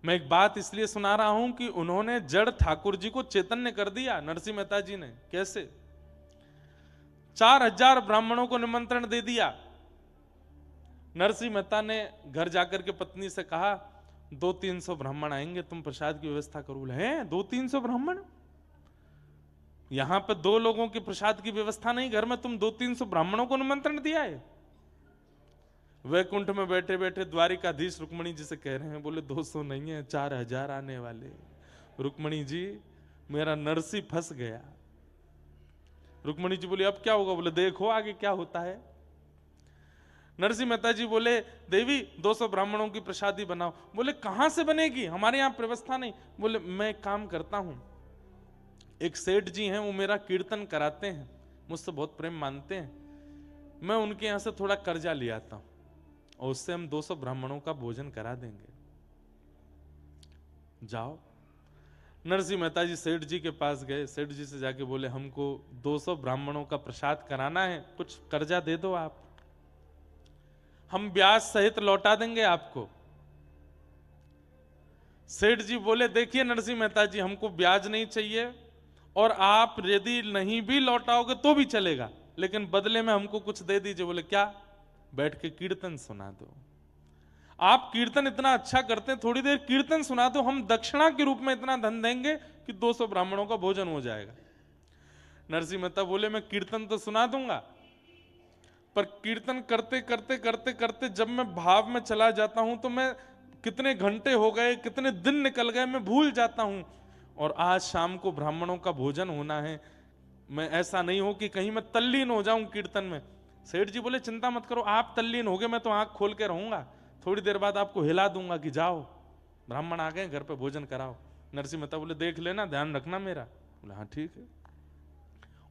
मैं एक बात इसलिए सुना रहा हूं कि उन्होंने जड़ ठाकुर जी को चैतन्य कर दिया, नरसिंह मेहता जी ने। कैसे? 4000 ब्राह्मणों को निमंत्रण दे दिया। नरसिंह मेहता ने घर जाकर के पत्नी से कहा 200-300 ब्राह्मण आएंगे, तुम प्रसाद की व्यवस्था करो। बोले हैं 200-300 ब्राह्मण? यहां पे 2 लोगों के प्रसाद की व्यवस्था नहीं, घर में तुम 200-300 ब्राह्मणों को निमंत्रण दिया है? वैकुंठ में बैठे बैठे द्वारिकाधीश रुक्मणी जी से कह रहे हैं, बोले 200 नहीं है, 4000 आने वाले। रुक्मणी जी मेरा नरसी फंस गया। रुक्मणी जी बोले अब क्या होगा? बोले देखो आगे क्या होता है। नरसिंह मेहता जी बोले देवी 200 ब्राह्मणों की प्रसादी बनाओ। बोले कहां से बनेगी, हमारे यहां व्यवस्था नहीं। बोले मैं एक काम करता हूं, एक सेठ जी हैं, वो मेरा कीर्तन कराते हैं, मुझसे बहुत प्रेम मानते हैं, मैं उनके यहां से थोड़ा कर्जा ले आता हूं और उससे हम 200 ब्राह्मणों का भोजन करा देंगे। जाओ। नरसिंह मेहता जी सेठ जी के पास गए, सेठ जी से जाके बोले हमको 200 ब्राह्मणों का प्रसाद कराना है, कुछ कर्जा दे दो आप, हम ब्याज सहित लौटा देंगे आपको। सेठ जी बोले देखिए नरसिंह मेहता जी, हमको ब्याज नहीं चाहिए और आप यदि नहीं भी लौटाओगे तो भी चलेगा, लेकिन बदले में हमको कुछ दे दीजिए। बोले क्या? बैठ के कीर्तन सुना दो। आप कीर्तन इतना अच्छा करते हैं, थोड़ी देर कीर्तन सुना दो, हम दक्षिणा के रूप में इतना धन देंगे कि 200 ब्राह्मणों का भोजन हो जाएगा। नरसिंह मेहता बोले मैं कीर्तन तो सुना दूंगा, पर कीर्तन करते करते करते करते जब मैं भाव में चला जाता हूं तो मैं कितने घंटे हो गए, कितने दिन निकल गए, मैं भूल जाता हूं। और आज शाम को ब्राह्मणों का भोजन होना है, मैं ऐसा नहीं हो कि कहीं मैं तल्लीन हो जाऊं कीर्तन में। सेठ जी बोले चिंता मत करो, आप तल्लीन हो गए, मैं तो आंख खोल के रहूंगा, थोड़ी देर बाद आपको हिला दूंगा कि जाओ ब्राह्मण आ गए, घर पे भोजन कराओ। नरसिंह मेहता बोले देख लेना, ध्यान रखना मेरा। बोले हाँ ठीक है।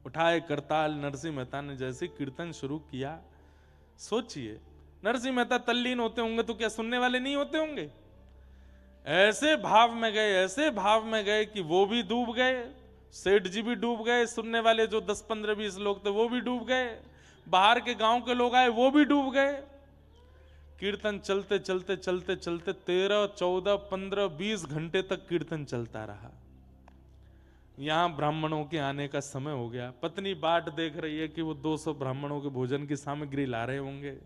उठाए करताल नरसिंह मेहता ने जैसे कीर्तन शुरू किया, सोचिए नरसिंह मेहता तल्लीन होते होंगे तो क्या सुनने वाले नहीं होते होंगे? ऐसे भाव में गए, ऐसे भाव में गए कि वो भी डूब गए, सेठ जी भी डूब गए, सुनने वाले जो 10, 15, 20 लोग थे वो भी डूब गए, बाहर के गांव के लोग आए वो भी डूब गए। कीर्तन चलते चलते चलते चलते 13, 14, 15, 20 घंटे तक कीर्तन चलता रहा। यहां ब्राह्मणों के आने का समय हो गया। पत्नी बाट देख रही है कि वो 200 ब्राह्मणों के भोजन की सामग्री ला रहे होंगे।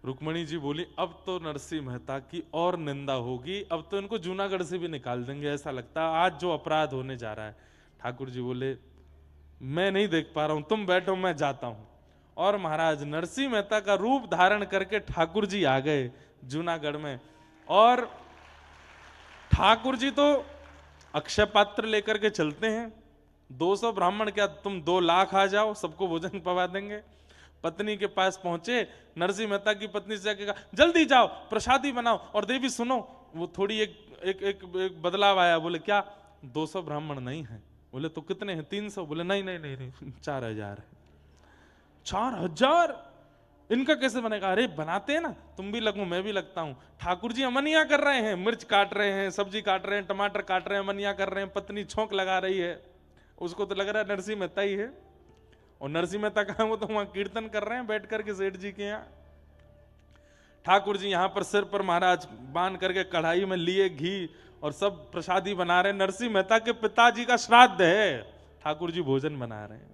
रुक्मणी जी बोली अब तो नरसिंह मेहता की और निंदा होगी, अब तो इनको जूनागढ़ से भी निकाल देंगे, ऐसा लगता है आज जो अपराध होने जा रहा है। ठाकुर जी बोले मैं नहीं देख पा रहा हूं, तुम बैठो मैं जाता हूं। और महाराज नरसिंह मेहता का रूप धारण करके ठाकुर जी आ गए जूनागढ़ में। और ठाकुर जी तो अक्षय पात्र लेकर के चलते हैं, 200 ब्राह्मण क्या तुम 2 लाख आ जाओ, सबको भोजन पवा देंगे। पत्नी के पास पहुंचे, नरसिंह मेहता की पत्नी से जाके कहा जल्दी जाओ प्रसादी बनाओ। और देवी सुनो, वो थोड़ी एक बदलाव आया। बोले क्या? 200 ब्राह्मण नहीं है। बोले तो कितने हैं? 300। बोले नहीं नहीं नहीं, नहीं 4000 है। 4000 इनका कैसे बनेगा? अरे बनाते हैं ना, तुम भी लगो मैं भी लगता हूं। ठाकुर जी अमनिया कर रहे हैं, मिर्च काट रहे हैं, सब्जी काट रहे हैं, टमाटर काट रहे हैं, अमनिया कर रहे हैं, पत्नी छोंक लगा रही है, उसको तो लग रहा है नरसिंह मेहता ही है। और नरसिंह मेहता कहा? वो तो वहां कीर्तन कर रहे हैं बैठ करके सेठ जी के यहाँ। ठाकुर जी यहां पर सिर पर महाराज बांध करके कढ़ाई में लिए घी और सब प्रसादी बना रहे हैं। नरसिंह मेहता के पिताजी का श्राद्ध है, ठाकुर जी भोजन बना रहे हैं।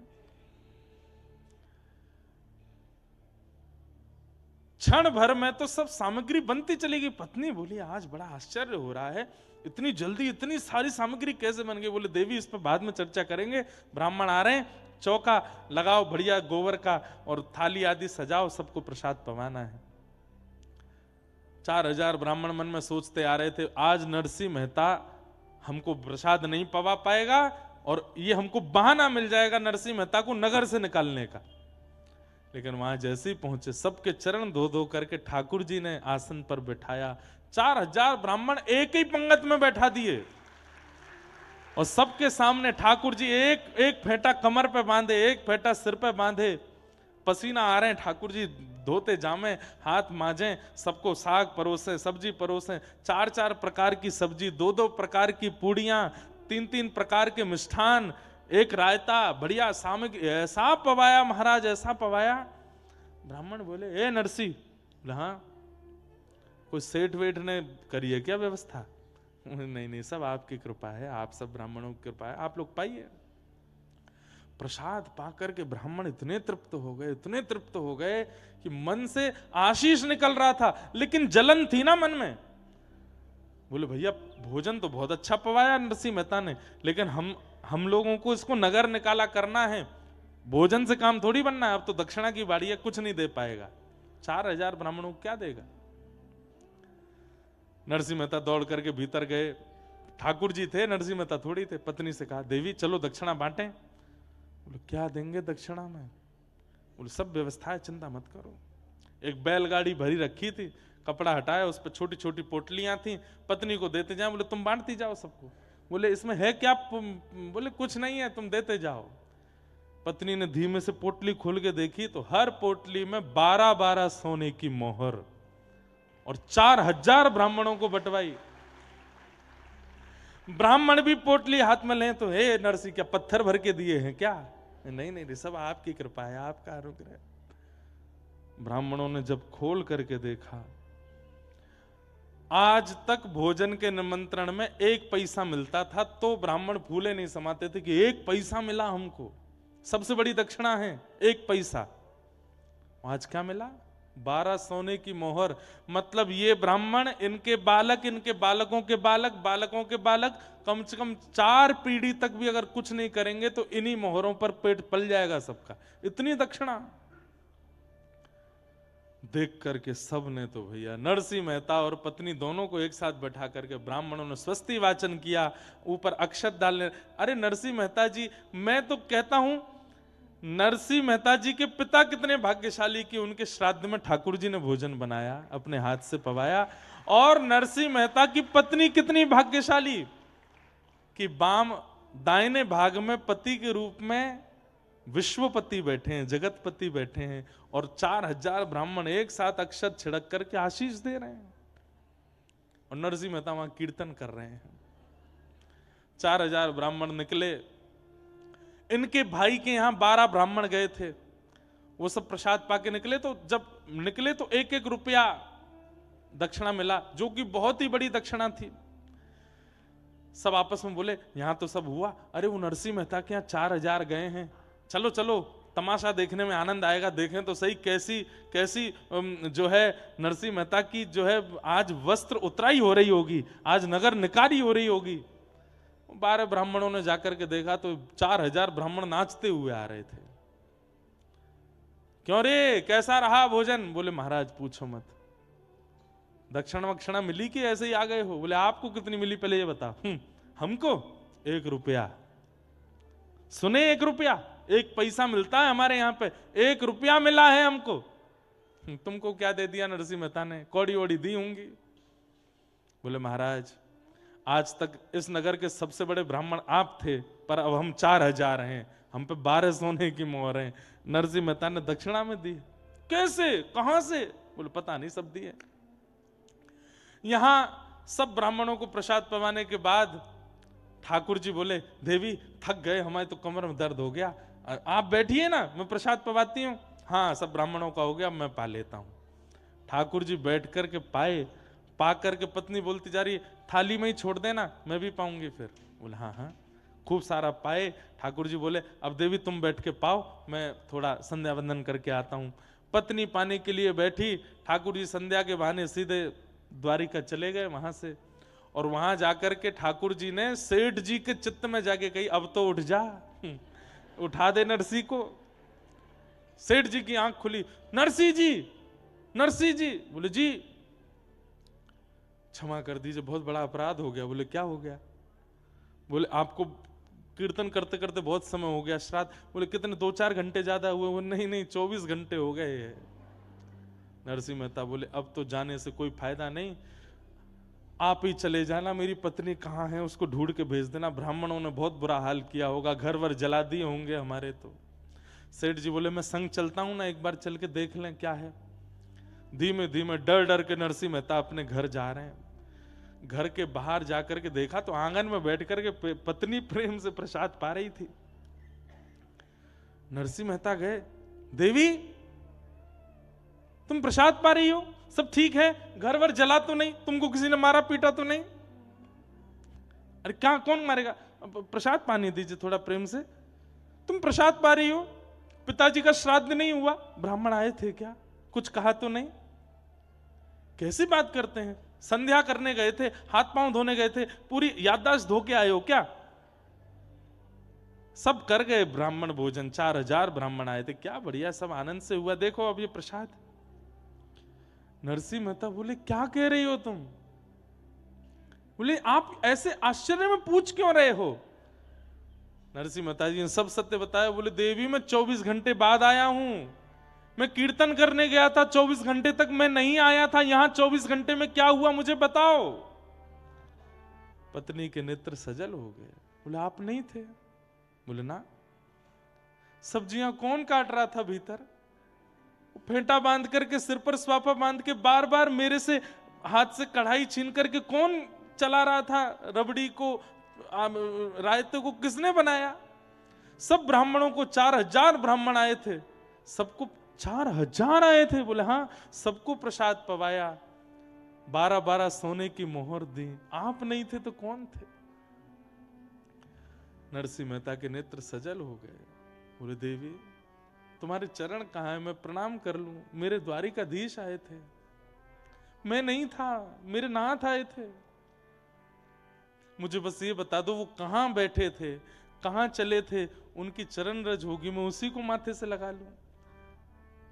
क्षण भर में तो सब सामग्री बनती चलेगी। पत्नी बोली आज बड़ा आश्चर्य हो रहा है, इतनी जल्दी इतनी सारी सामग्री कैसे बन गई? बोले देवी इस पर बाद में चर्चा करेंगे, ब्राह्मण आ रहे हैं, चौका लगाओ बढ़िया गोबर का और थाली आदि सजाओ, सबको प्रसाद पवाना है। 4000 ब्राह्मण मन में सोचते आ रहे थे आज नरसिंह मेहता हमको प्रसाद नहीं पवा पाएगा और ये हमको बहाना मिल जाएगा नरसिंह मेहता को नगर से निकालने का। लेकिन वहां जैसे ही पहुंचे सबके चरण धो धो करके ठाकुर जी ने आसन पर बैठाया। 4000 ब्राह्मण एक ही पंगत में बैठा दिए और सबके सामने ठाकुर जी एक एक फेंटा कमर पे बांधे, एक फेंटा सिर पे बांधे, पसीना आ रहे हैं, ठाकुर जी धोते जामे, हाथ मांजे, सबको साग परोसे, सब्जी परोसे, 4-4 प्रकार की सब्जी, 2-2 प्रकार की पूड़ियां, 3-3 प्रकार के मिष्ठान, एक रायता, बढ़िया सामग्री, ऐसा पवाया महाराज, ऐसा पवाया। ब्राह्मण बोले ए नरसी। बोले हाँ। कोई सेठ वेठ ने करी है क्या व्यवस्था? नहीं नहीं, सब आपकी कृपा है, आप सब ब्राह्मणों की कृपा है, आप लोग पाइए। प्रसाद पाकर के ब्राह्मण इतने तृप्त हो गए, इतने तृप्त हो गए कि मन से आशीष निकल रहा था, लेकिन जलन थी ना मन में। बोले भैया भोजन तो बहुत अच्छा पवाया नरसिंह मेहता ने, लेकिन हम लोगों को इसको नगर निकाला करना है, भोजन से काम थोड़ी बनना है। अब तो दक्षिणा की बारी है, कुछ नहीं दे पाएगा। 4000 ब्राह्मणों को क्या देगा? नरसिंह मेहता दौड़ करके भीतर गए। ठाकुर जी थे, नरसिंह मेहता थोड़ी थे। पत्नी से कहा देवी चलो दक्षिणा बांटें। बोले क्या देंगे दक्षिणा में? बोले सब व्यवस्था है, चिंता मत करो। एक बैलगाड़ी भरी रखी थी, कपड़ा हटाया, उस पर छोटी छोटी पोटलियां थी, पत्नी को देते जाओ। बोले तुम बांटती जाओ सबको। बोले इसमें है क्या? बोले कुछ नहीं है, तुम देते जाओ। पत्नी ने धीमे से पोटली खोल के देखी तो हर पोटली में 12-12 सोने की मोहर और 4000 ब्राह्मणों को बंटवाई। ब्राह्मण भी पोटली हाथ में लें तो हे नरसिंह क्या पत्थर भर के दिए हैं क्या? नहीं नहीं, सब आपकी कृपा है, आपका अनुग्रह है। ब्राह्मणों ने जब खोल करके देखा, आज तक भोजन के निमंत्रण में 1 पैसा मिलता था तो ब्राह्मण फूले नहीं समाते थे कि 1 पैसा मिला हमको, सबसे बड़ी दक्षिणा है 1 पैसा। आज क्या मिला? 12 सोने की मोहर। मतलब ये ब्राह्मण, इनके बालक, इनके बालकों के बालक, बालकों के बालक, कम से कम 4 पीढ़ी तक भी अगर कुछ नहीं करेंगे तो इन्हीं मोहरों पर पेट पल जाएगा सबका। इतनी दक्षिणा देख करके सब ने तो भैया नरसिंह मेहता और पत्नी दोनों को एक साथ बैठा करके ब्राह्मणों ने स्वस्ति वाचन किया, ऊपर अक्षत डालने। अरे नरसिंह मेहता जी, मैं तो कहता हूं नरसिंह मेहता जी के पिता कितने भाग्यशाली कि उनके श्राद्ध में ठाकुर जी ने भोजन बनाया, अपने हाथ से पवाया। और नरसिंह मेहता की पत्नी कितनी भाग्यशाली कि दाहिने भाग में पति के रूप में विश्वपति बैठे हैं, जगतपति बैठे हैं, और 4000 ब्राह्मण एक साथ अक्षत छिड़क करके आशीष दे रहे हैं। और नरसिंह मेहता वहां कीर्तन कर रहे हैं। 4000 ब्राह्मण निकले। इनके भाई के यहां 12 ब्राह्मण गए थे, वो सब प्रसाद पाके निकले। तो जब निकले तो 1-1 रुपया दक्षिणा मिला, जो कि बहुत ही बड़ी दक्षिणा थी। सब आपस में बोले यहां तो सब हुआ, अरे वो नरसिंह मेहता के यहां 4000 गए हैं, चलो चलो तमाशा देखने में आनंद आएगा, देखें तो सही कैसी कैसी जो है नरसिंह मेहता की जो है आज वस्त्र उतराई हो रही होगी, आज नगर निकारी हो रही होगी। 12 ब्राह्मणों ने जाकर के देखा तो 4000 ब्राह्मण नाचते हुए आ रहे थे। क्यों रे, कैसा रहा भोजन? बोले महाराज पूछो मत, दक्षिणा वक्षिणा मिली कि ऐसे ही आ गए हो? बोले आपको कितनी मिली पहले ये बता। हमको 1 रुपया। सुने 1 रुपया? 1 पैसा मिलता है हमारे यहाँ पे, 1 रुपया मिला है हमको। तुमको क्या दे दिया नरसिंह मेहता ने? कौड़ी वोड़ी दी होंगी। बोले महाराज आज तक इस नगर के सबसे बड़े ब्राह्मण आप थे, पर अब हम 4000 हैं, हम पे 12 सोने की मोहर हैं। नरसिंह मेहता ने दक्षिणा में दी। कैसे, कहां से? बोले पता नहीं, सब दिए। यहां सब ब्राह्मणों को प्रसाद पवाने के बाद ठाकुर जी बोले देवी थक गए, हमारे तो कमर में दर्द हो गया, आप बैठिए ना, मैं प्रसाद पवाती हूँ। हाँ सब ब्राह्मणों का हो गया, मैं पा लेता हूँ। ठाकुर जी बैठ करके पाए, पा करके पत्नी बोलती जा रही थाली में ही छोड़ देना, मैं भी पाऊंगी फिर। बोले हाँ हाँ। खूब सारा पाए। ठाकुर जी बोले अब देवी तुम बैठ के पाओ, मैं थोड़ा संध्या वंदन करके आता हूँ। पत्नी पाने के लिए बैठी, ठाकुर जी संध्या के बहाने सीधे द्वारिका चले गए वहां से। और वहां जाकर के ठाकुर जी ने सेठ जी के चित्त में जाके कही अब तो उठ जा, उठा दे नरसिंह को। सेठ जी की आंख खुली, नरसिंह जी, नरसिंह जी। बोले जी क्षमा कर दीजिए, बहुत बड़ा अपराध हो गया। बोले क्या हो गया? बोले आपको कीर्तन करते करते बहुत समय हो गया, श्राद्ध। बोले कितने, 2-4 घंटे ज्यादा हुए? वो नहीं नहीं 24 घंटे हो गए। नरसिंह मेहता बोले अब तो जाने से कोई फायदा नहीं, आप ही चले जाना, मेरी पत्नी कहाँ है उसको ढूंढ के भेज देना, ब्राह्मणों ने बहुत बुरा हाल किया होगा, घर वर जला दिए होंगे हमारे। तो सेठ जी बोले मैं संग चलता हूं ना, एक बार चल के देख लें क्या है। धीमे धीमे डर डर के नरसिंह मेहता अपने घर जा रहे हैं। घर के बाहर जाकर के देखा तो आंगन में बैठ करके पत्नी प्रेम से प्रसाद पा रही थी। नरसिंह मेहता गए, देवी तुम प्रसाद पा रही हो? सब ठीक है, घर वर जला तो नहीं, तुमको किसी ने मारा पीटा तो नहीं? अरे क्या, कौन मारेगा? प्रसाद पानी दीजिए थोड़ा प्रेम से। तुम प्रसाद पा रही हो, पिताजी का श्राद्ध नहीं हुआ, ब्राह्मण आए थे क्या, कुछ कहा तो नहीं? कैसी बात करते हैं? संध्या करने गए थे, हाथ पांव धोने गए थे, पूरी याददाश्त धो के आए हो क्या? सब कर गए ब्राह्मण भोजन, 4000 ब्राह्मण आए थे, क्या बढ़िया, सब आनंद से हुआ, देखो अब ये प्रसाद। नरसिंह मेहता बोले क्या कह रही हो तुम? बोले आप ऐसे आश्चर्य में पूछ क्यों रहे हो? नरसिंह मेहता जी ने सब सत्य बताया। बोले देवी मैं 24 घंटे बाद आया हूं, मैं कीर्तन करने गया था, 24 घंटे तक मैं नहीं आया था, यहां 24 घंटे में क्या हुआ मुझे बताओ। पत्नी के नेत्र सजल हो गए। बोले आप नहीं थे? बोले ना। सब्जियां कौन काट रहा था भीतर? फेंटा बांध करके, सिर पर स्वापा बांध के, बार बार मेरे से हाथ से कढ़ाई छीन करके कौन चला रहा था? रबड़ी को, रायते को किसने बनाया? सब ब्राह्मणों को, 4000 ब्राह्मण आए थे, सबको 4000 आए थे। बोले हाँ, सबको प्रसाद पवाया, 12-12 सोने की मोहर दी, आप नहीं थे तो कौन थे? नरसिंह मेहता के नेत्र सजल हो गए। बोले देवी तुम्हारे चरण कहाँ है, मैं प्रणाम कर लूं? मेरे द्वारिकाधीश आए थे, मैं नहीं था, मेरे नाथ आए थे, मुझे बस ये बता दो वो कहां बैठे थे, कहां चले थे, उनकी चरण रज होगी, मैं उसी को माथे से लगा लूं।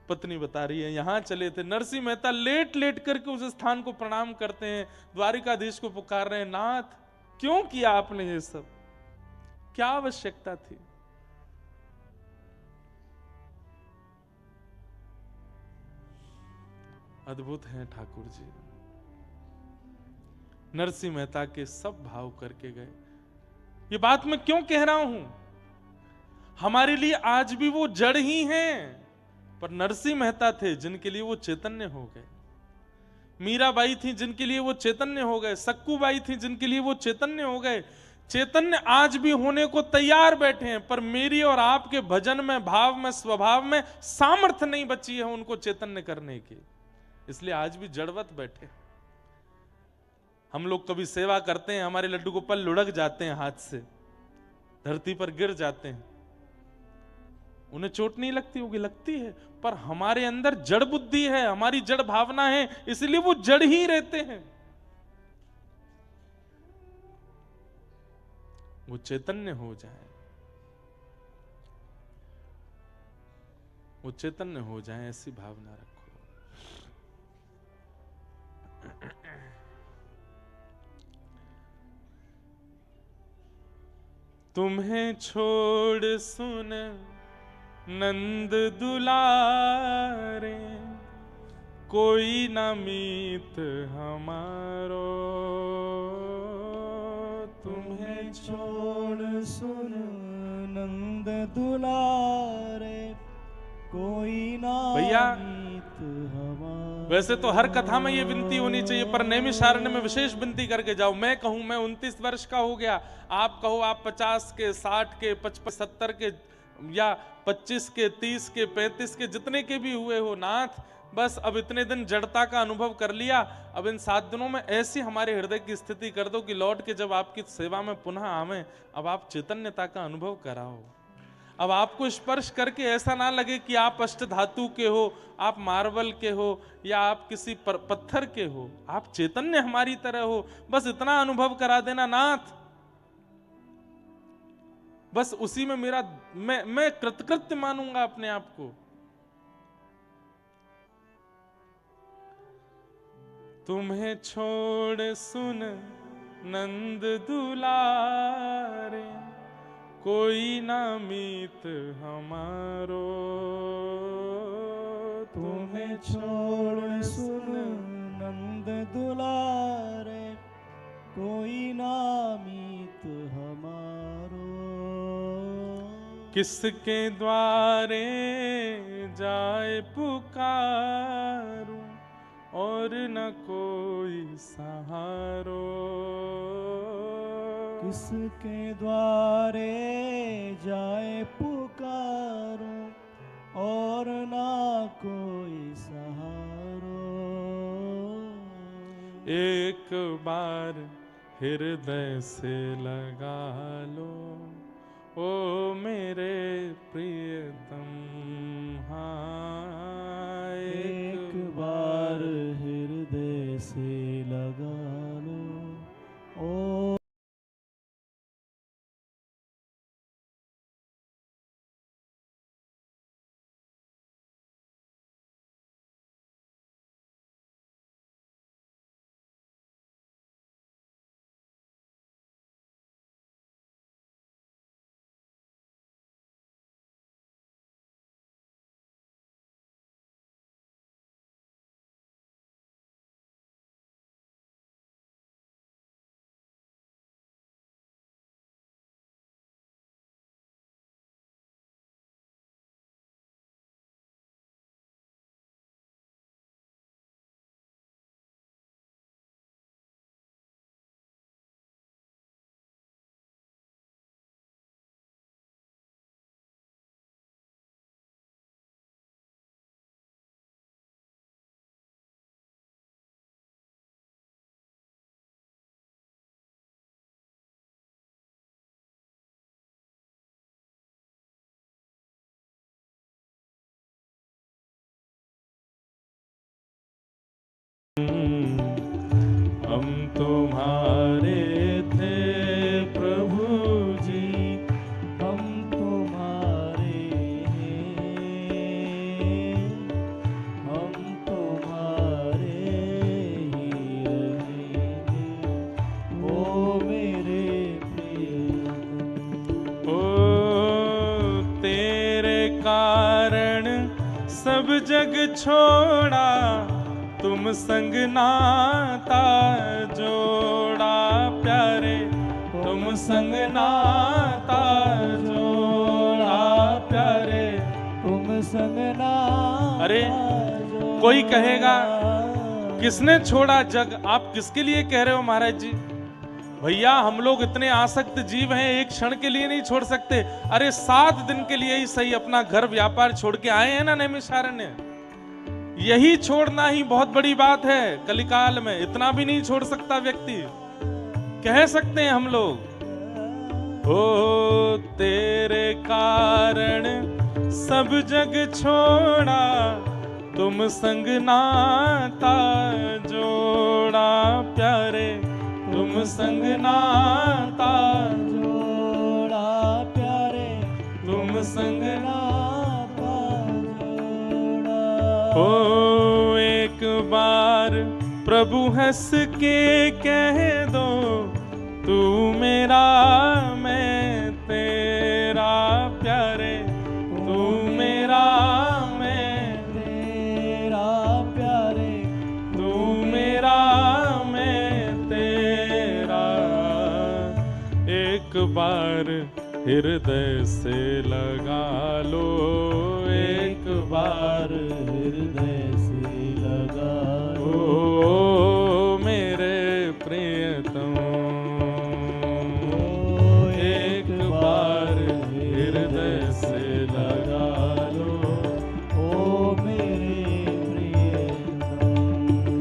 पत्नी बता रही है यहां चले थे। नरसिंह मेहता लेट लेट करके उस स्थान को प्रणाम करते हैं, द्वारिकाधीश को पुकार रहे हैं, नाथ क्यों किया आपने ये सब, क्या आवश्यकता थी? अद्भुत हैं ठाकुर जी। नरसिंह मेहता के सब भाव करके गए। ये बात मैं क्यों कह रहा हूं? हमारे लिए आज भी वो जड़ ही हैं, पर नरसिंह मेहता थे जिनके लिए वो चैतन्य हो गए। मीराबाई थी जिनके लिए वो चैतन्य हो गए, सक्कूबाई थी जिनके लिए वो चैतन्य हो गए। चैतन्य आज भी होने को तैयार बैठे हैं, पर मेरी और आपके भजन में, भाव में, स्वभाव में सामर्थ्य नहीं बची है उनको चैतन्य करने की, इसलिए आज भी जड़वत बैठे। हम लोग कभी सेवा करते हैं, हमारे लड्डू गोपाल लुढ़क जाते हैं, हाथ से धरती पर गिर जाते हैं, उन्हें चोट नहीं लगती होगी, लगती है, पर हमारे अंदर जड़ बुद्धि है, हमारी जड़ भावना है, इसलिए वो जड़ ही रहते हैं। वो चैतन्य हो जाए, वो चैतन्य हो जाए, ऐसी भावना रखो। तुम्हें छोड़ सुन नंद दुलारे, कोई न मीत हमारो। तुम्हें छोड़ सुन नंद दुलारे, कोई ना भैया मीत हमारो। वैसे तो हर कथा में ये विनती होनी चाहिए, पर नैमिषारण्य में विशेष विनती करके जाओ। मैं कहूं मैं 29 वर्ष का हो गया, आप कहो आप 50 के, 60 के, 55, 70 के, या 25 के, 30 के, 35 के, जितने के भी हुए हो, नाथ बस अब इतने दिन जड़ता का अनुभव कर लिया, अब इन 7 दिनों में ऐसी हमारे हृदय की स्थिति कर दो कि लौट के जब आपकी सेवा में पुनः आवे, अब आप चैतन्यता का अनुभव कराओ। अब आपको स्पर्श करके ऐसा ना लगे कि आप अष्ट धातु के हो, आप मार्बल के हो, या आप किसी पत्थर के हो, आप चैतन्य हमारी तरह हो, बस इतना अनुभव करा देना नाथ। बस उसी में मेरा मैं कृतकृत्य मानूंगा अपने आप को। तुम्हें छोड़ सुन नंद दुलारे, कोई ना मीत हमारो। तुम्हें छोड़ सुन नंद दुलारे, कोई ना मीत हमारो। किसके द्वारे जाए पुकारूं, और न कोई सहारो। किसके द्वारे जाए पुकारो, और ना कोई सहारो। एक बार हृदय से लगा लो, ओ मेरे प्रियतम। हाँ, एक बार हृदय से लगा लो, ओ हम तुम्हारे थे प्रभु जी, हम तुम्हारे हैं, हम तुम्हारे ही रहेंगे, ओ मेरे प्रियतम। ओ तेरे कारण सब जग छोड़ा, तुम संग नाता जोड़ा प्यारे, तुम संग नाता जोड़ा प्यारे, तुम संग ना। अरे कोई कहेगा किसने छोड़ा जग, आप किसके लिए कह रहे हो महाराज जी? भैया हम लोग इतने आसक्त जीव हैं, एक क्षण के लिए नहीं छोड़ सकते। अरे 7 दिन के लिए ही सही अपना घर व्यापार छोड़ के आए हैं ना नैमिषारण्य, यही छोड़ना ही बहुत बड़ी बात है कलिकाल में। इतना भी नहीं छोड़ सकता व्यक्ति, कह सकते हैं हम लोग। ओ तेरे कारण सब जग छोड़ा, तुम संग नाता जोड़ा प्यारे, तुम संग नाता जोड़ा प्यारे, तुम संग नाता जोड़ा। ओ एक बार प्रभु हंस के कह दो, तू मेरा मैं तेरा प्यारे, तू मेरा मैं तेरा प्यारे, तू मेरा मैं तेरा। एक बार हृदय से लगा लो, एक बार हृदय से लगा लो, ओ मेरे प्रियतम। एक बार हृदय से लगा लो, ओ मेरे प्रियतम।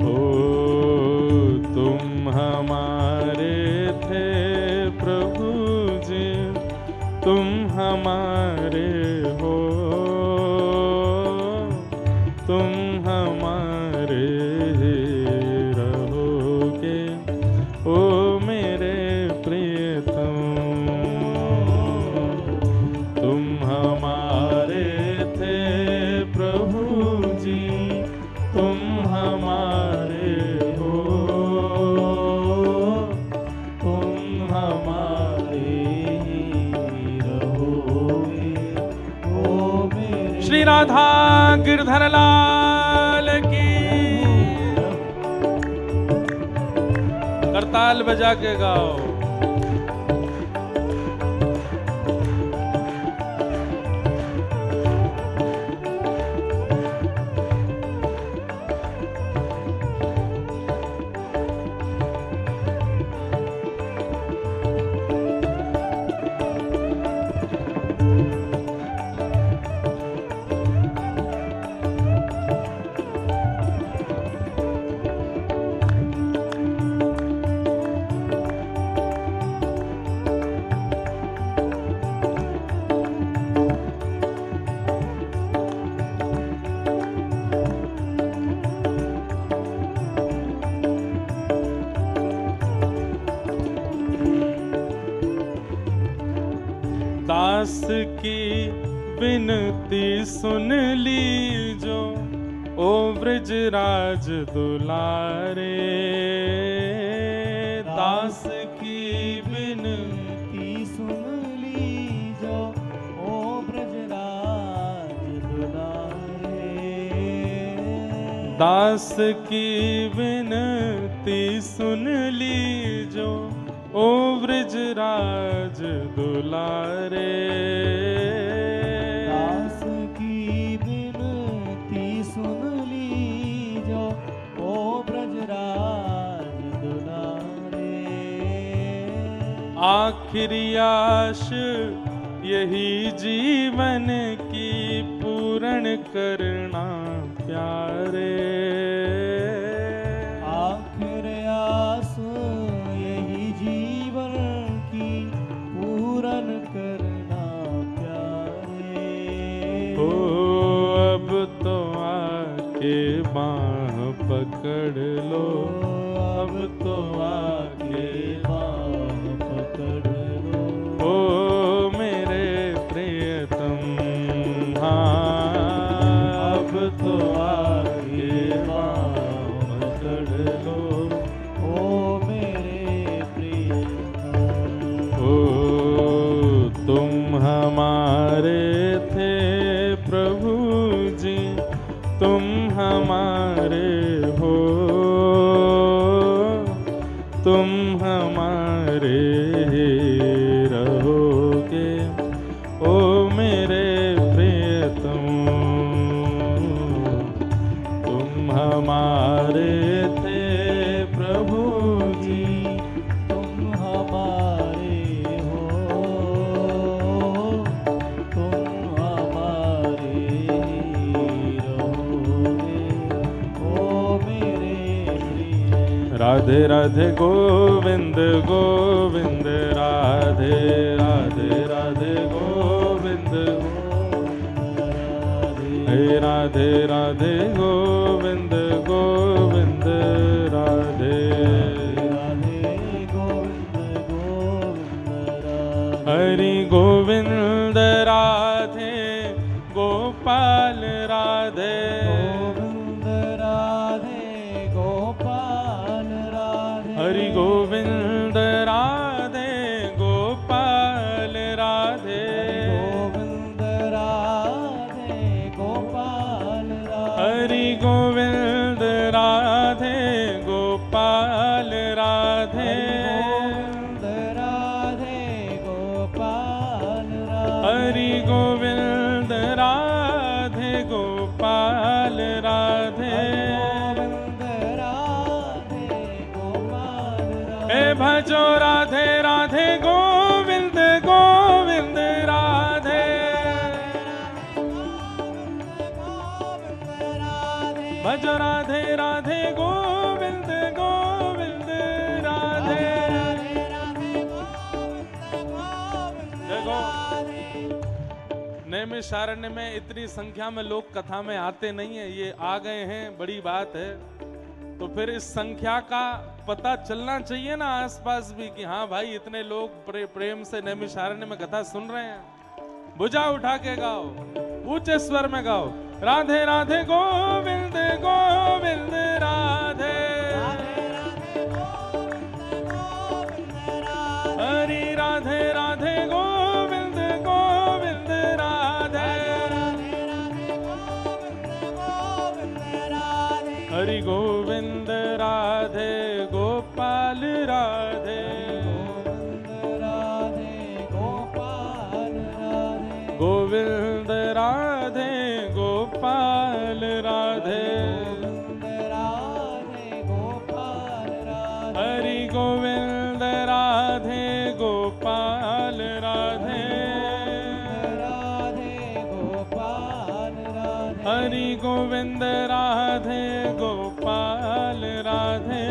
ओ तुम हमारे थे प्रभु जी, तुम हमारे हो, तुम हमारे रहोगे, ओ मेरे प्रियतम। तुम हमारे थे प्रभु जी, तुम हमारे हो, तुम हमारे ही रहोगे, ओ मेरे। श्री राधा गिरधर लाल की। करताल बजा के गाओ। दास की विनती सुन लीजो ओ ब्रजराज दुलारे। दास की विनती सुन लीजो ओ ब्रजराज दुलारे। दास की विनती सुन लीजो ओ ब्रजराज दुलारे। दास की विनती सुन लीजो ओ ब्रजराज दुलारे। आखिरी आश यही जीवन की पूर्ण करना प्यारे। आखिर आस यही जीवन की पूर्ण करना प्यारे। ओ अब तो आके बाह पकड़ लो, अब तो आके बाह पकड़ लो। ओ मेरे प्रियतम, हाँ अब तो आके बाह पकड़ लो। ओ मेरे प्रियतम। ओ तुम हमारे थे प्रभु जी, तुम हमारे हो, तुम हमारे रहोगे ओ मेरे प्रियतम। तुम हमारे थे प्रभु जी, तुम हमारे हो, तुम हमारे रहोगे ओ मेरे प्रिय। राधे राधे गोविंद गोविंद, राधे राधे राधे गोविंद, हे राधे राधे गोविंद गोविंद, राधे राधे गोविंद गोविंद राधे। हरि गोविंद राधे गोपाल राधे। गोविंद राधे गोपाल राधे। हरि गोविंद राधे गोपाल राधे। गोविंद राधे गोपाल राधे। हरि गोविंद राधे गोपाल राधे। गोविंद राधे गोपाल राधे। हरि गोविंद राधे गोपाल राधे। गोविंद राधे गोपाल राधे। हे भजो राधे राधे गोविंद गोविंद राधे। भजो राधे राधे गोविंद गोविंद राधे। देखो नैमिषारण्य में इतनी संख्या में लोग कथा में आते नहीं है, ये आ गए हैं बड़ी बात है। तो फिर इस संख्या का पता चलना चाहिए ना आसपास भी कि हाँ भाई इतने लोग प्रेम से नैमिषारण्य में कथा सुन रहे हैं। भुजा उठा के गाओ, ऊंचे स्वर में गाओ, राधे राधे गोविंद गोविंद राधे। हरि राधे राधे गोविंद गोविंद राधे। हरि गोविंद राधे गोपाल राधे। गोविंद राधे गोपाल राधे। हरि गोविंद राधे गोपाल राधे। हरि गोविंद राधे गोपाल राधे।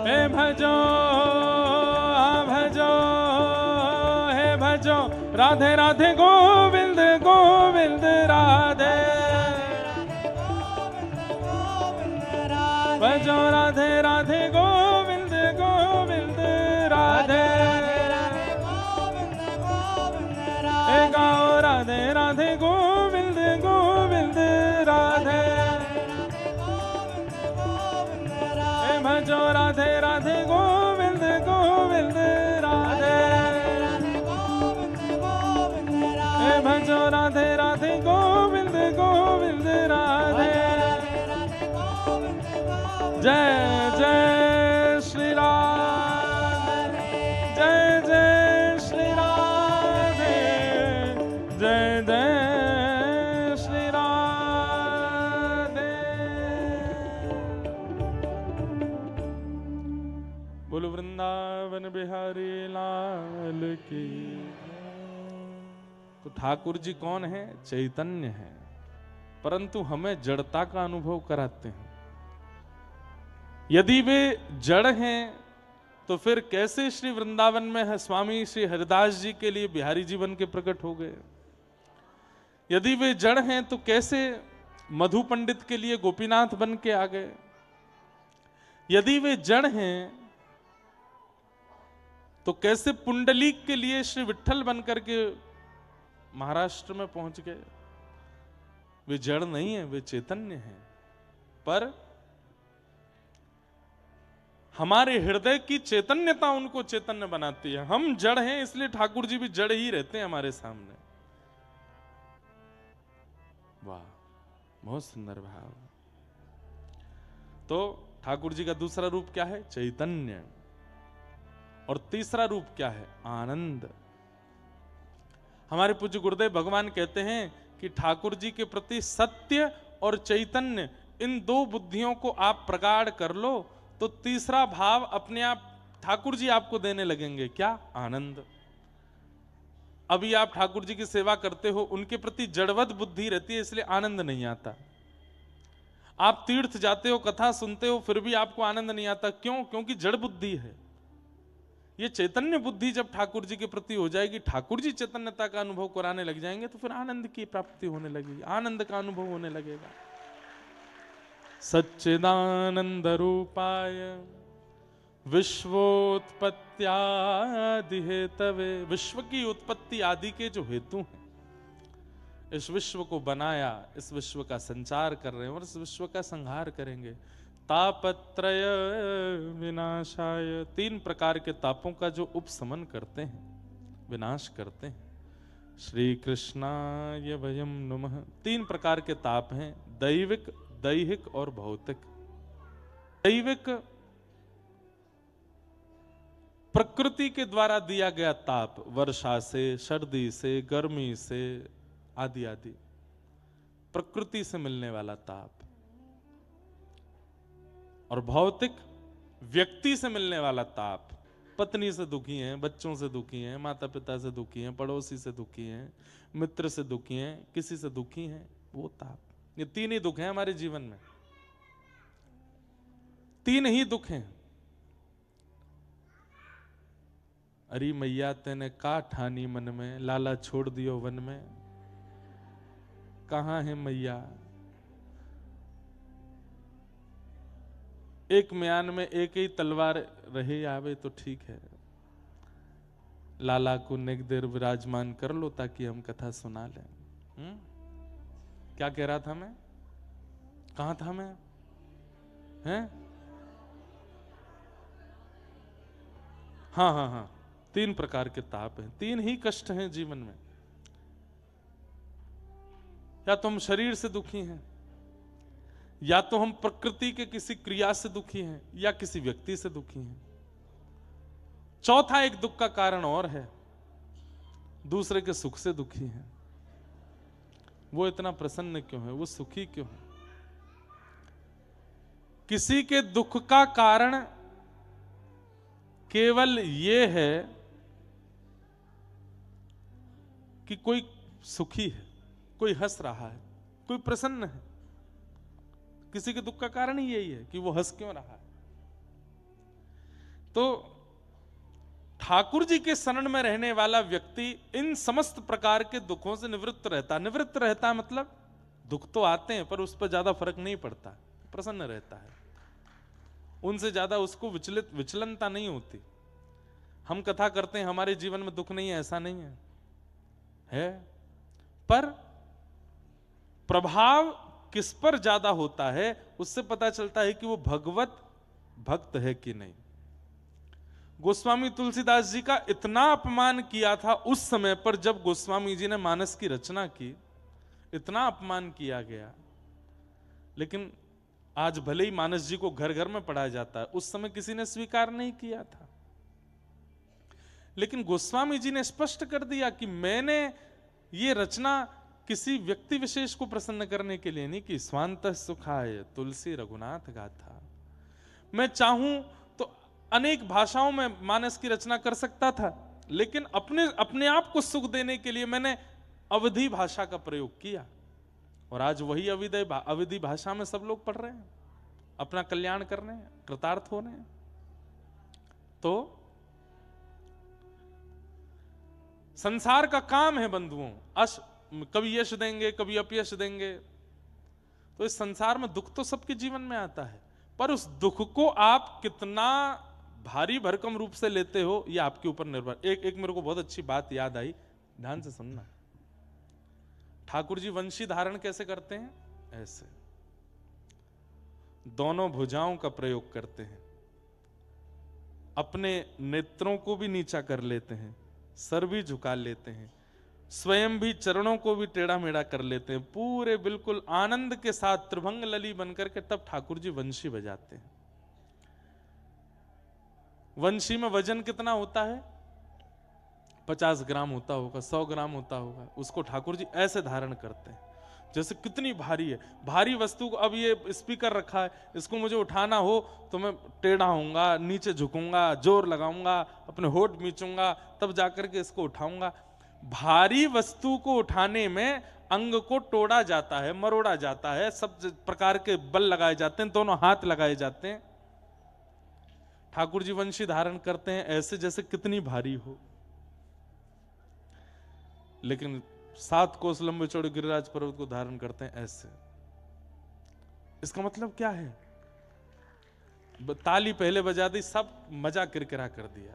हे भजो भजो हे भजो राधे राधे गोविंद गोविंद राधे। भजो राधे राधे गोविंद गोविंद राधे। भजो राधे राधे गोविंद गोविंद राधे भजो राधे राधे गोविंद गोविंद राधे जय जय श्री राम जय जय श्री राधे जय जय श्री राधे। बोलो वृंदावन बिहारी लाल की। तो ठाकुर जी कौन है? चैतन्य है, परंतु हमें जड़ता का अनुभव कराते हैं। यदि वे जड़ हैं तो फिर कैसे श्री वृंदावन में है स्वामी श्री हरिदास जी के लिए बिहारी जी बन के प्रकट हो गए? यदि वे जड़ हैं तो कैसे मधु पंडित के लिए गोपीनाथ बन के आ गए? यदि वे जड़ हैं तो कैसे पुंडलीक के लिए श्री विठ्ठल बन करके महाराष्ट्र में पहुंच गए? वे जड़ नहीं है, वे चैतन्य हैं। पर हमारे हृदय की चैतन्यता उनको चैतन्य बनाती है। हम जड़ हैं, इसलिए ठाकुर जी भी जड़ ही रहते हैं हमारे सामने। वाह, बहुत सुंदर भाव। तो ठाकुर जी का दूसरा रूप क्या है? चैतन्य। और तीसरा रूप क्या है? आनंद। हमारे पूज्य गुरुदेव भगवान कहते हैं कि ठाकुर जी के प्रति सत्य और चैतन्य, इन दो बुद्धियों को आप प्रगाढ़ कर लो तो तीसरा भाव अपने आप ठाकुर जी आपको देने लगेंगे। क्या? आनंद। अभी आप ठाकुर जी की सेवा करते हो, उनके प्रति जड़वत बुद्धि रहती है, इसलिए आनंद नहीं आता। आप तीर्थ जाते हो, कथा सुनते हो, फिर भी आपको आनंद नहीं आता। क्यों? क्योंकि जड़ बुद्धि है। ये चैतन्य बुद्धि जब ठाकुर जी के प्रति हो जाएगी, ठाकुर जी चैतन्यता का अनुभव कराने लग जाएंगे, तो फिर आनंद की प्राप्ति होने लगेगी, आनंद का अनुभव होने लगेगा। सच्चिदानंद रूपाय विश्वोत्पत्त्यादि हेतवे। विश्व की उत्पत्ति आदि के जो हेतु हैं, इस विश्व को बनाया, इस विश्व का संचार कर रहे हैं और इस विश्व का संहार करेंगे। तापत्रय विनाशाय। 3 प्रकार के तापों का जो उपशमन करते हैं, विनाश करते हैं। श्री कृष्णाय वयम नमः। 3 प्रकार के ताप हैं, दैविक, दैहिक और भौतिक। दैविक प्रकृति के द्वारा दिया गया ताप, वर्षा से, सर्दी से, गर्मी से, आदि आदि, प्रकृति से मिलने वाला ताप। और भौतिक, व्यक्ति से मिलने वाला ताप। पत्नी से दुखी हैं, बच्चों से दुखी हैं, माता पिता से दुखी हैं, पड़ोसी से दुखी हैं, मित्र से दुखी हैं, किसी से दुखी हैं, वो ताप। ये 3 ही दुख हैं हमारे जीवन में, 3 ही दुख हैं। अरे मैया तेने का ठानी मन में, लाला छोड़ दियो वन में। कहां है मैया? एक म्यान में एक ही तलवार रहे आवे तो ठीक है। लाला को नेक देर विराजमान कर लो ताकि हम कथा सुना लें। क्या कह रहा था मैं? कहां था मैं? हैं? हाँ हाँ हाँ, 3 प्रकार के ताप हैं, 3 ही कष्ट हैं जीवन में। या तो हम शरीर से दुखी हैं, या तो हम प्रकृति के किसी क्रिया से दुखी हैं, या किसी व्यक्ति से दुखी हैं। चौथा एक दुख का कारण और है, दूसरे के सुख से दुखी हैं। वो इतना प्रसन्न क्यों है, वो सुखी क्यों है? किसी के दुख का कारण केवल ये है कि कोई सुखी है, कोई हंस रहा है, कोई प्रसन्न है। किसी के दुख का कारण ही यही है कि वो हंस क्यों रहा है। तो ठाकुर जी के शरण में रहने वाला व्यक्ति इन समस्त प्रकार के दुखों से निवृत्त रहता। निवृत्त रहता मतलब दुख तो आते हैं पर उस पर ज्यादा फर्क नहीं पड़ता, प्रसन्न रहता है, उनसे ज्यादा उसको विचलनता नहीं होती। हम कथा करते हैं हमारे जीवन में दुख नहीं है, ऐसा नहीं है, है पर प्रभाव किस पर ज्यादा होता है उससे पता चलता है कि वो भगवत भक्त है कि नहीं। गोस्वामी तुलसीदास जी का इतना अपमान किया था उस समय पर जब गोस्वामी जी ने मानस की रचना की, इतना अपमान किया गया, लेकिन आज भले ही मानस जी को घर घर में पढ़ाया जाता है, उस समय किसी ने स्वीकार नहीं किया था। लेकिन गोस्वामी जी ने स्पष्ट कर दिया कि मैंने ये रचना किसी व्यक्ति विशेष को प्रसन्न करने के लिए नहीं की। स्वांत सुखाय तुलसी रघुनाथ गाथा। मैं चाहूं तो अनेक भाषाओं में मानस की रचना कर सकता था, लेकिन अपने आप को सुख देने के लिए मैंने अवधी भाषा का प्रयोग किया, और आज वही अवधी भाषा में सब लोग पढ़ रहे हैं, अपना कल्याण कर रहे हैं, कृतार्थ हो रहे हैं। तो संसार का काम है बंधुओं, कभी यश देंगे कभी अपयश देंगे। तो इस संसार में दुख तो सबके जीवन में आता है, पर उस दुख को आप कितना भारी भरकम रूप से लेते हो ये आपके ऊपर निर्भर। एक मेरे को बहुत अच्छी बात याद आई, ध्यान से सुनना। ठाकुर जी वंशी धारण कैसे करते हैं? ऐसे दोनों भुजाओं का प्रयोग करते हैं, अपने नेत्रों को भी नीचा कर लेते हैं, सर भी झुका लेते हैं, स्वयं भी चरणों को भी टेढ़ा मेढ़ा कर लेते हैं, पूरे बिल्कुल आनंद के साथ त्रिभंग लली बनकर के तब ठाकुर जी वंशी बजाते हैं। वंशी में वजन कितना होता है? 50 ग्राम होता होगा, 100 ग्राम होता होगा। उसको ठाकुर जी ऐसे धारण करते हैं जैसे कितनी भारी है। भारी वस्तु को, अब ये स्पीकर रखा है, इसको मुझे उठाना हो तो मैं टेढ़ा होऊंगा, नीचे झुकूंगा, जोर लगाऊंगा, अपने होठ मीचूंगा, तब जाकर के इसको उठाऊंगा। भारी वस्तु को उठाने में अंग को तोड़ा जाता है, मरोड़ा जाता है, सब प्रकार के बल लगाए जाते हैं, दोनों हाथ लगाए जाते हैं। ठाकुर जी वंशी धारण करते हैं ऐसे जैसे कितनी भारी हो, लेकिन 7 कोस लंबे चौड़े गिरिराज पर्वत को धारण करते हैं ऐसे। इसका मतलब क्या है? ताली पहले बजा दी, सब मजा किरकिरा कर दिया।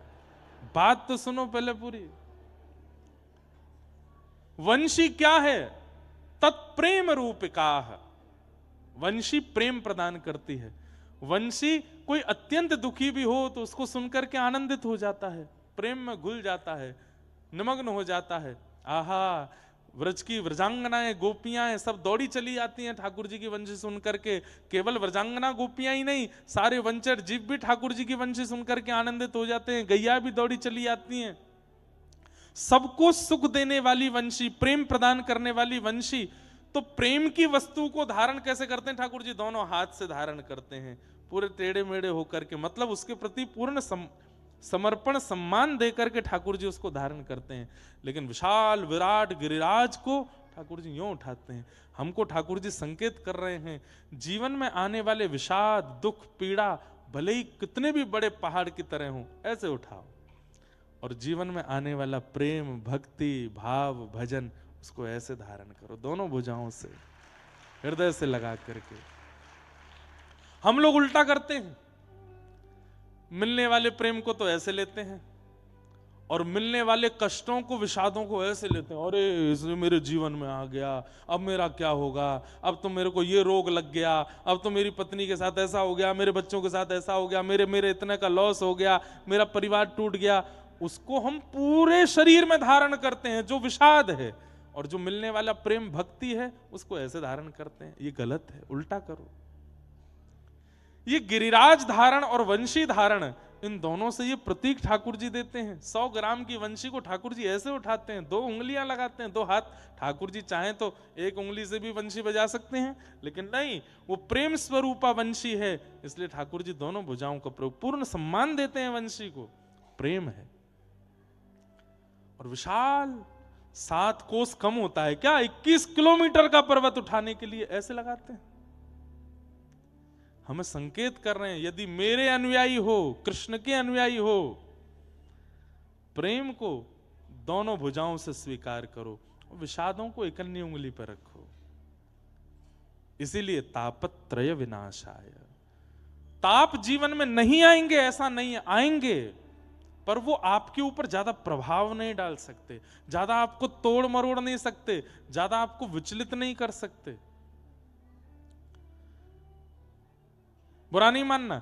बात तो सुनो पहले पूरी। वंशी क्या है? तत्प्रेम रूपिका। वंशी प्रेम प्रदान करती है। वंशी कोई अत्यंत दुखी भी हो तो उसको सुनकर के आनंदित हो जाता है, प्रेम में घुल जाता है, निमग्न हो जाता है। आहा, व्रज की व्रजांगनाएं गोपियां सब दौड़ी चली आती हैं ठाकुर जी की वंशी सुनकर के। केवल व्रजांगना गोपियां ही नहीं, सारे वंचर जीव भी ठाकुर जी की वंशी सुनकर के आनंदित हो जाते हैं। गैया भी दौड़ी चली आती हैं। सबको सुख देने वाली वंशी, प्रेम प्रदान करने वाली वंशी। तो प्रेम की वस्तु को धारण कैसे करते हैं ठाकुर जी? दोनों हाथ से धारण करते हैं, पूरे टेढ़े मेढ़े होकर के, मतलब उसके प्रति पूर्ण समर्पण सम्मान देकर के ठाकुर जी उसको धारण करते हैं। लेकिन विशाल विराट गिरिराज को ठाकुर जी यूं उठाते हैं। हमको ठाकुर जी संकेत कर रहे हैं, जीवन में आने वाले विषाद, दुख, पीड़ा भले ही कितने भी बड़े पहाड़ की तरह हों, ऐसे उठाओ, और जीवन में आने वाला प्रेम, भक्ति, भाव, भजन, उसको ऐसे धारण करो, दोनों भुजाओं से, हृदय से लगा करके। हम लोग उल्टा करते हैं, मिलने वाले प्रेम को तो ऐसे लेते हैं, और मिलने वाले कष्टों को, विषादों को ऐसे लेते हैं। अरे इसने मेरे जीवन में आ गया, अब मेरा क्या होगा, अब तो मेरे को ये रोग लग गया, अब तो मेरी पत्नी के साथ ऐसा हो गया, मेरे बच्चों के साथ ऐसा हो गया, मेरे इतने का लॉस हो गया, मेरा परिवार टूट गया। उसको हम पूरे शरीर में धारण करते हैं, जो विषाद है। और जो मिलने वाला प्रेम, भक्ति है, उसको ऐसे धारण करते हैं। ये गलत है, उल्टा करो। ये गिरिराज धारण और वंशी धारण, इन दोनों से ये प्रतीक ठाकुर जी देते हैं। 100 ग्राम की वंशी को ठाकुर जी ऐसे उठाते हैं, 2 उंगलियां लगाते हैं, 2 हाथ। ठाकुर जी चाहें तो 1 उंगली से भी वंशी बजा सकते हैं, लेकिन नहीं, वो प्रेम स्वरूपा वंशी है, इसलिए ठाकुर जी दोनों भुजाओं का प्रयोग, पूर्ण सम्मान देते हैं वंशी को। प्रेम है। और विशाल 7 कोस कम होता है क्या? 21 किलोमीटर का पर्वत उठाने के लिए ऐसे लगाते हैं। हमें संकेत कर रहे हैं, यदि मेरे अनुयायी हो, कृष्ण के अनुयायी हो, प्रेम को दोनों भुजाओं से स्वीकार करो, विषादों को इकन्नी उंगली पर रखो। इसीलिए तापत्रय विनाशाय। ताप जीवन में नहीं आएंगे ऐसा नहीं है, आएंगे, पर वो आपके ऊपर ज्यादा प्रभाव नहीं डाल सकते, ज्यादा आपको तोड़ मरोड़ नहीं सकते, ज्यादा आपको विचलित नहीं कर सकते। बुरा नहीं मानना,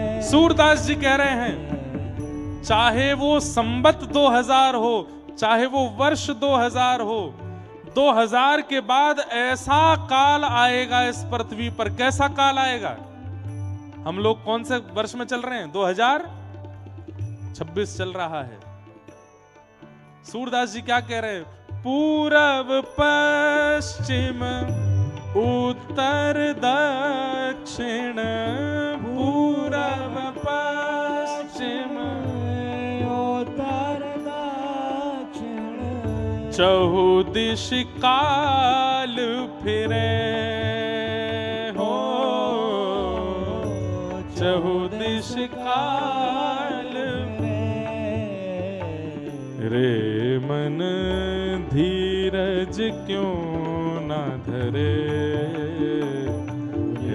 सूरदास जी कह रहे हैं, चाहे वो संवत 2000 हो, चाहे वो वर्ष 2000 हो, 2000 के बाद ऐसा काल आएगा इस पृथ्वी पर। कैसा काल आएगा? हम लोग कौन से वर्ष में चल रहे हैं? 2026 चल रहा है। सूरदास जी क्या कह रहे हैं? पूरब पश्चिम उत्तर दक्षिण, पूरब पश्चिम उत्तर दक्षिण, चहुदिश काल फिरे हो, चहुदिश काल रे मन धीरज क्यों ना धरे,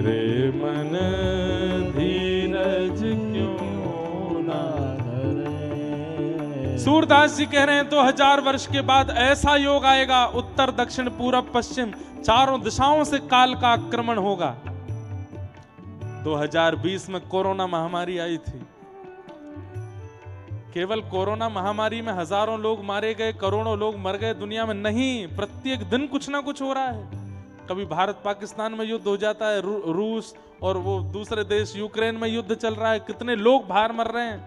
रे मन धीरज क्यों ना धरे। सूरदास जी कह रहे हैं 2000 वर्ष के बाद ऐसा योग आएगा, उत्तर दक्षिण पूरब पश्चिम चारों दिशाओं से काल का आक्रमण होगा। 2020 में कोरोना महामारी आई थी। केवल कोरोना महामारी में हजारों लोग मारे गए, करोड़ों लोग मर गए दुनिया में नहीं, प्रत्येक दिन कुछ ना कुछ हो रहा है। कभी भारत पाकिस्तान में युद्ध हो जाता है, रूस और वो दूसरे देश यूक्रेन में युद्ध चल रहा है, कितने लोग बाहर मर रहे हैं,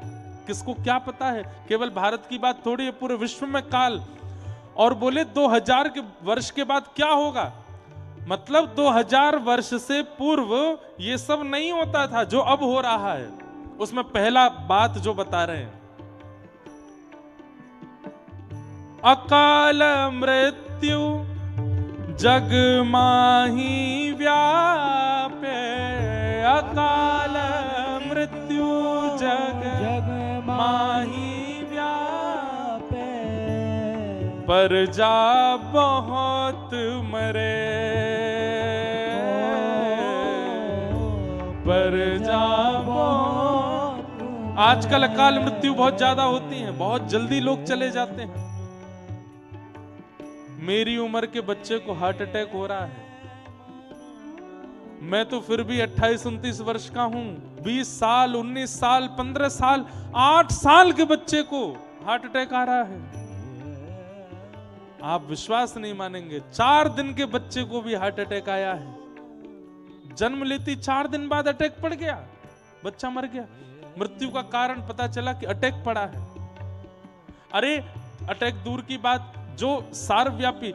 किसको क्या पता है। केवल भारत की बात थोड़ी है, पूरे विश्व में काल। और बोले 2000 के वर्ष के बाद क्या होगा? मतलब 2000 वर्ष से पूर्व ये सब नहीं होता था जो अब हो रहा है। उसमें पहला बात जो बता रहे हैं, अकाल मृत्यु जग माही व्यापे, अकाल मृत्यु जग माही व्यापे, प्रजा बहुत मरे, प्रजा बहुत। आजकल अकाल मृत्यु बहुत ज्यादा होती है, बहुत जल्दी लोग चले जाते हैं। मेरी उम्र के बच्चे को हार्ट अटैक हो रहा है, मैं तो फिर भी 28-29 वर्ष का हूं। 20 साल 19 साल 15 साल 8 साल के बच्चे को हार्ट अटैक आ रहा है। आप विश्वास नहीं मानेंगे, 4 दिन के बच्चे को भी हार्ट अटैक आया है। जन्म लेती 4 दिन बाद अटैक पड़ गया, बच्चा मर गया। मृत्यु का कारण पता चला कि अटैक पड़ा है। अरे अटैक दूर की बात, जो सार्वव्यापी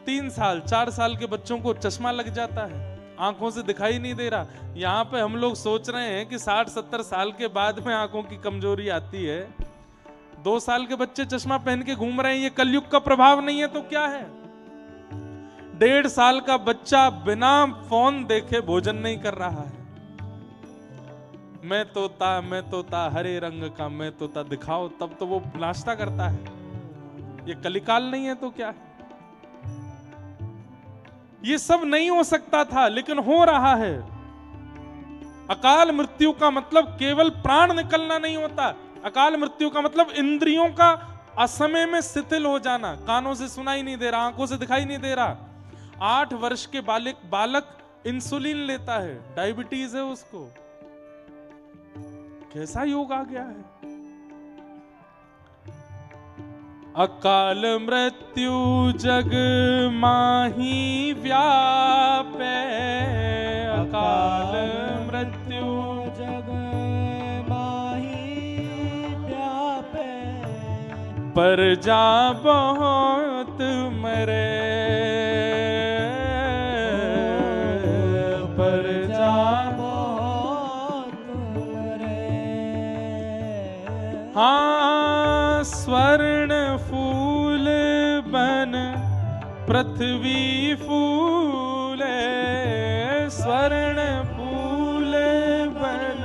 3 साल 4 साल के बच्चों को चश्मा लग जाता है, आंखों से दिखाई नहीं दे रहा। यहाँ पे हम लोग सोच रहे हैं कि 60-70 साल के बाद में आंखों की कमजोरी आती है। 2 साल के बच्चे चश्मा पहन के घूम रहे हैं, ये कलयुग का प्रभाव नहीं है तो क्या है? 1.5 साल का बच्चा बिना फोन देखे भोजन नहीं कर रहा है। मैं तोता हरे रंग का मैं तोता दिखाओ, तब तो वो नाश्ता करता है। ये कलिकाल नहीं है तो क्या है? ये सब नहीं हो सकता था लेकिन हो रहा है। अकाल मृत्यु का मतलब केवल प्राण निकलना नहीं होता, अकाल मृत्यु का मतलब इंद्रियों का असमय में शिथिल हो जाना, कानों से सुनाई नहीं दे रहा, आंखों से दिखाई नहीं दे रहा। 8 वर्ष के बालक इंसुलिन लेता है, डायबिटीज है उसको। कैसा योग आ गया है? अकाल मृत्यु जग माही व्यापे, अकाल मृत्यु जग माही व्यापे, प्रजा बहुत मरे, प्रजा बहुत मरे। हाँ स्वर्ण फूल बन पृथ्वी फूले, स्वर्ण फूल बन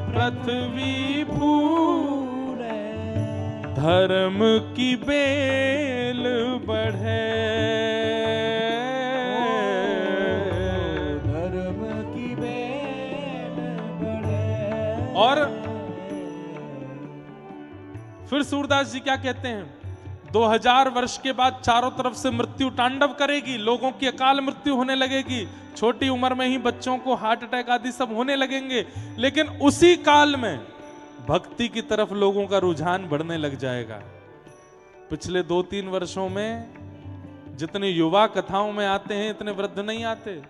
पृथ्वी फूले, धर्म की बेल बढ़े, धर्म की बेल बढ़े। और फिर सूरदास जी क्या कहते हैं? 2000 वर्ष के बाद चारों तरफ से मृत्यु तांडव करेगी, लोगों की अकाल मृत्यु होने लगेगी, छोटी उम्र में ही बच्चों को हार्ट अटैक आदि सब होने लगेंगे, लेकिन उसी काल में भक्ति की तरफ लोगों का रुझान बढ़ने लग जाएगा। पिछले 2-3 वर्षों में जितने युवा कथाओं में आते हैं इतने वृद्ध नहीं आते।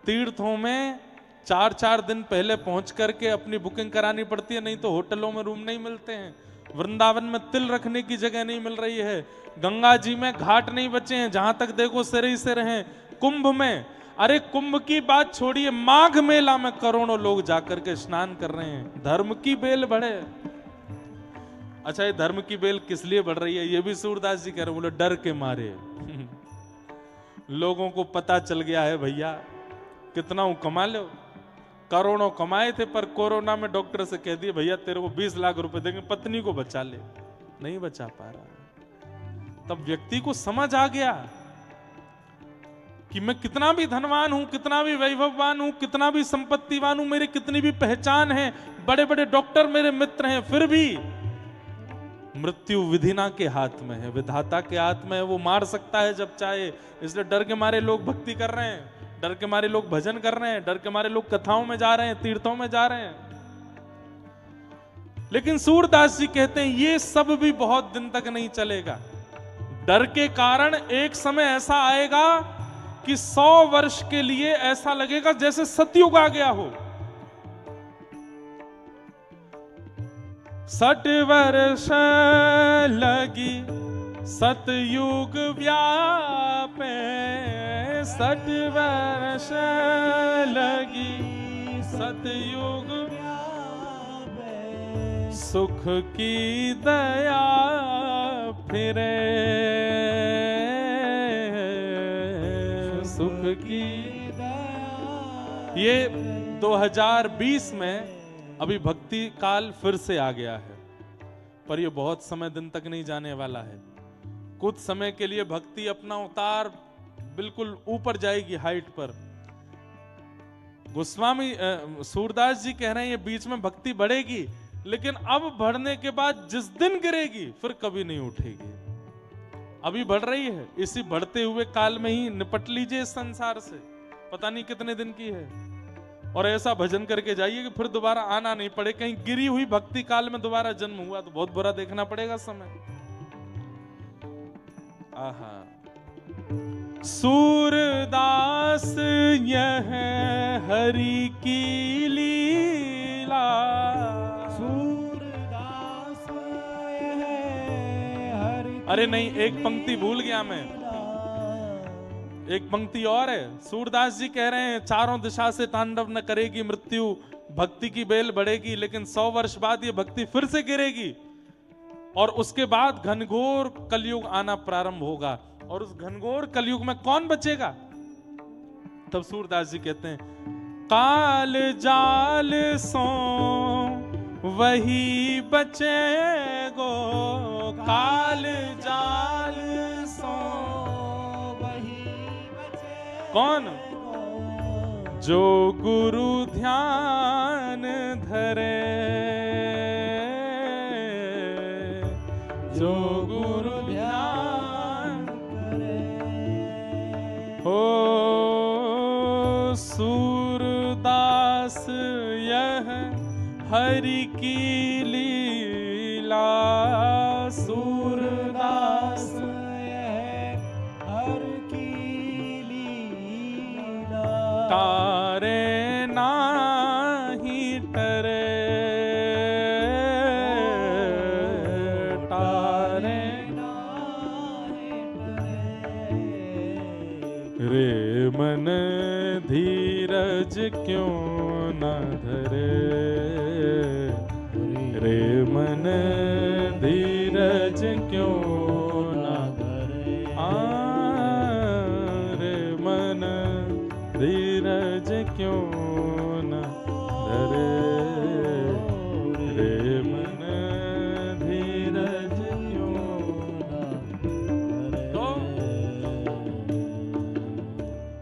तीर्थों में 4-4 दिन पहले पहुंच करके अपनी बुकिंग करानी पड़ती है, नहीं तो होटलों में रूम नहीं मिलते हैं। वृंदावन में तिल रखने की जगह नहीं मिल रही है। गंगा जी में घाट नहीं बचे हैं, जहां तक देखो सिर ही सिर हैं। कुंभ में, अरे कुंभ की बात छोड़िए, माघ मेला में करोड़ों लोग जाकर के स्नान कर रहे हैं। धर्म की बेल बढ़े। अच्छा, ये धर्म की बेल किस लिए बढ़ रही है? ये भी सूरदास जी कह रहे, बोले डर के मारे। लोगों को पता चल गया है भैया कितना कमा लो, करोड़ों कमाए थे, पर कोरोना में डॉक्टर से कह दिए भैया तेरे को 20 लाख रुपए देंगे, पत्नी को बचा ले। नहीं बचा पा रहा। तब व्यक्ति को समझ आ गया कि मैं कितना भी धनवान हूं, कितना भी वैभववान हूं, कितना भी संपत्तिवान हूं, मेरी कितनी भी पहचान है, बड़े बड़े डॉक्टर मेरे मित्र हैं, फिर भी मृत्यु विधिना के हाथ में है, विधाता के हाथ में है। वो मार सकता है जब चाहे। इसलिए डर के मारे लोग भक्ति कर रहे हैं, डर के मारे लोग भजन कर रहे हैं, डर के मारे लोग कथाओं में जा रहे हैं, तीर्थों में जा रहे हैं। लेकिन सूरदास जी कहते हैं ये सब भी बहुत दिन तक नहीं चलेगा। डर के कारण एक समय ऐसा आएगा कि 100 वर्ष के लिए ऐसा लगेगा जैसे सतयुग आ गया हो। 60 वर्ष लगी सतयुग व्यापे, 60 वर्ष लगी सतयुग व्यापे, सुख की दया फिरे, सुख की दया। ये 2020 में अभी भक्ति काल फिर से आ गया है, पर यह बहुत समय दिन तक नहीं जाने वाला है। कुछ समय के लिए भक्ति अपना उतार बिल्कुल ऊपर जाएगी हाइट पर। गोस्वामी सूरदास जी कह रहे हैं ये बीच में भक्ति बढ़ेगी, लेकिन अब बढ़ने के बाद जिस दिन गिरेगी फिर कभी नहीं उठेगी। अभी बढ़ रही है, इसी बढ़ते हुए काल में ही निपट लीजिए इस संसार से। पता नहीं कितने दिन की है, और ऐसा भजन करके जाइए कि फिर दोबारा आना नहीं पड़े। कहीं गिरी हुई भक्ति काल में दोबारा जन्म हुआ तो बहुत बुरा देखना पड़ेगा समय। आहा, सूरदास यह हरि की लीला, सूरदास यह हरि। अरे नहीं, एक पंक्ति भूल गया मैं, एक पंक्ति और है। सूरदास जी कह रहे हैं चारों दिशा से तांडव न करेगी मृत्यु, भक्ति की बेल बढ़ेगी, लेकिन 100 वर्ष बाद ये भक्ति फिर से गिरेगी, और उसके बाद घनघोर कलयुग आना प्रारंभ होगा। और उस घनघोर कलयुग में कौन बचेगा? तब सूरदास जी कहते हैं काल जाल सो वही बचेगो, काल जाल सो कौन? जो गुरु ध्यान धरे, जो गुरु ध्यान धरे। हो सूरदास यह हरि की लीला, सूरदास तारे नाही टरे, तारे नाही टरे। रे मन धीरज क्यों न धरे, रे मन धीरज क्यों न धरे, रे मन धीरज क्यों न धरे, रे मन धीरज क्यों न धरे।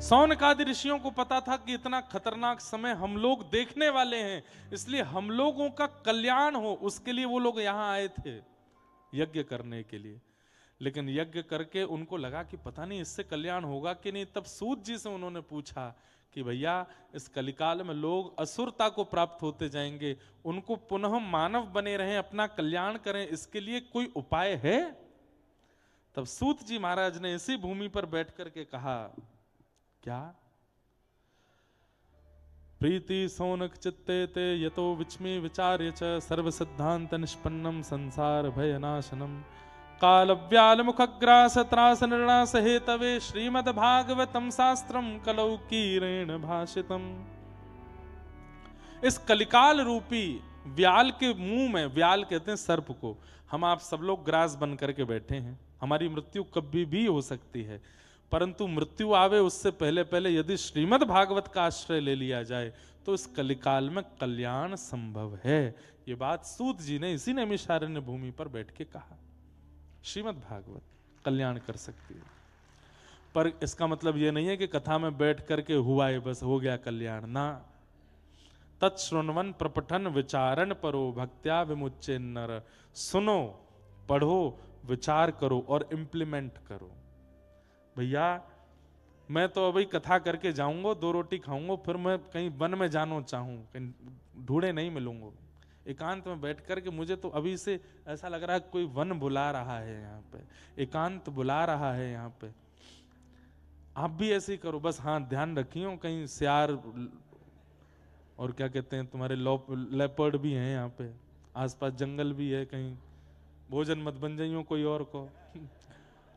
सौनकादि ऋषियों को पता था कि इतना खतरनाक समय हम लोग देखने वाले हैं, इसलिए हम लोगों का कल्याण हो उसके लिए वो लोग यहाँ आए थे यज्ञ करने के लिए। लेकिन यज्ञ करके उनको लगा कि पता नहीं इससे कल्याण होगा कि नहीं। तब सूत जी से उन्होंने पूछा कि भैया इस कलिकाल में लोग असुरता को प्राप्त होते जाएंगे, उनको पुनः मानव बने रहें, अपना कल्याण करें, इसके लिए कोई उपाय है? तब सूत जी महाराज ने इसी भूमि पर बैठ करके कहा, क्या? प्रीति सोनक चित्ते ते यतो विच्मी विचार्य च सर्व सिद्धांत निष्पन्नम संसार भयनाशनम काल व्याल मुखग्रास त्रास निर्णास हेतवे श्रीमद् भागवतम शास्त्रम कलौकीरेण भाषितम। इस कलिकाल रूपी व्याल के मुंह में, व्याल कहते हैं सर्प को, हम आप सब लोग ग्रास बन करके बैठे हैं। हमारी मृत्यु कभी भी हो सकती है, परंतु मृत्यु आवे उससे पहले पहले यदि श्रीमद् भागवत का आश्रय ले लिया जाए तो इस कलिकाल में कल्याण संभव है। ये बात सूत जी ने इसी नैमिषारण्य भूमि पर बैठ के कहा। श्रीमद् भागवत कल्याण कर सकती है, पर इसका मतलब यह नहीं है कि कथा में बैठ करके हुआ है बस हो गया कल्याण ना। तत्श्रुण्वन प्रपठन विचारण परो भक्त्या विमुच्चे नर। सुनो, पढ़ो, विचार करो और इंप्लीमेंट करो। भैया मैं तो अभी कथा करके जाऊंगा, 2 रोटी खाऊंगा, फिर मैं कहीं वन में जाना चाहूं, कहीं ढूंढे नहीं मिलूंगा, एकांत में बैठ करके मुझे तो अभी से ऐसा लग रहा है कोई वन बुला रहा है यहाँ पे, एकांत बुला रहा है यहाँ पे। आप भी ऐसे ही करो बस। हाँ, ध्यान रखियो कहीं सियार और क्या कहते हैं तुम्हारे लेपर्ड भी हैं यहाँ पे, आसपास जंगल भी है, कहीं भोजन मत बन जाइयो कोई और को।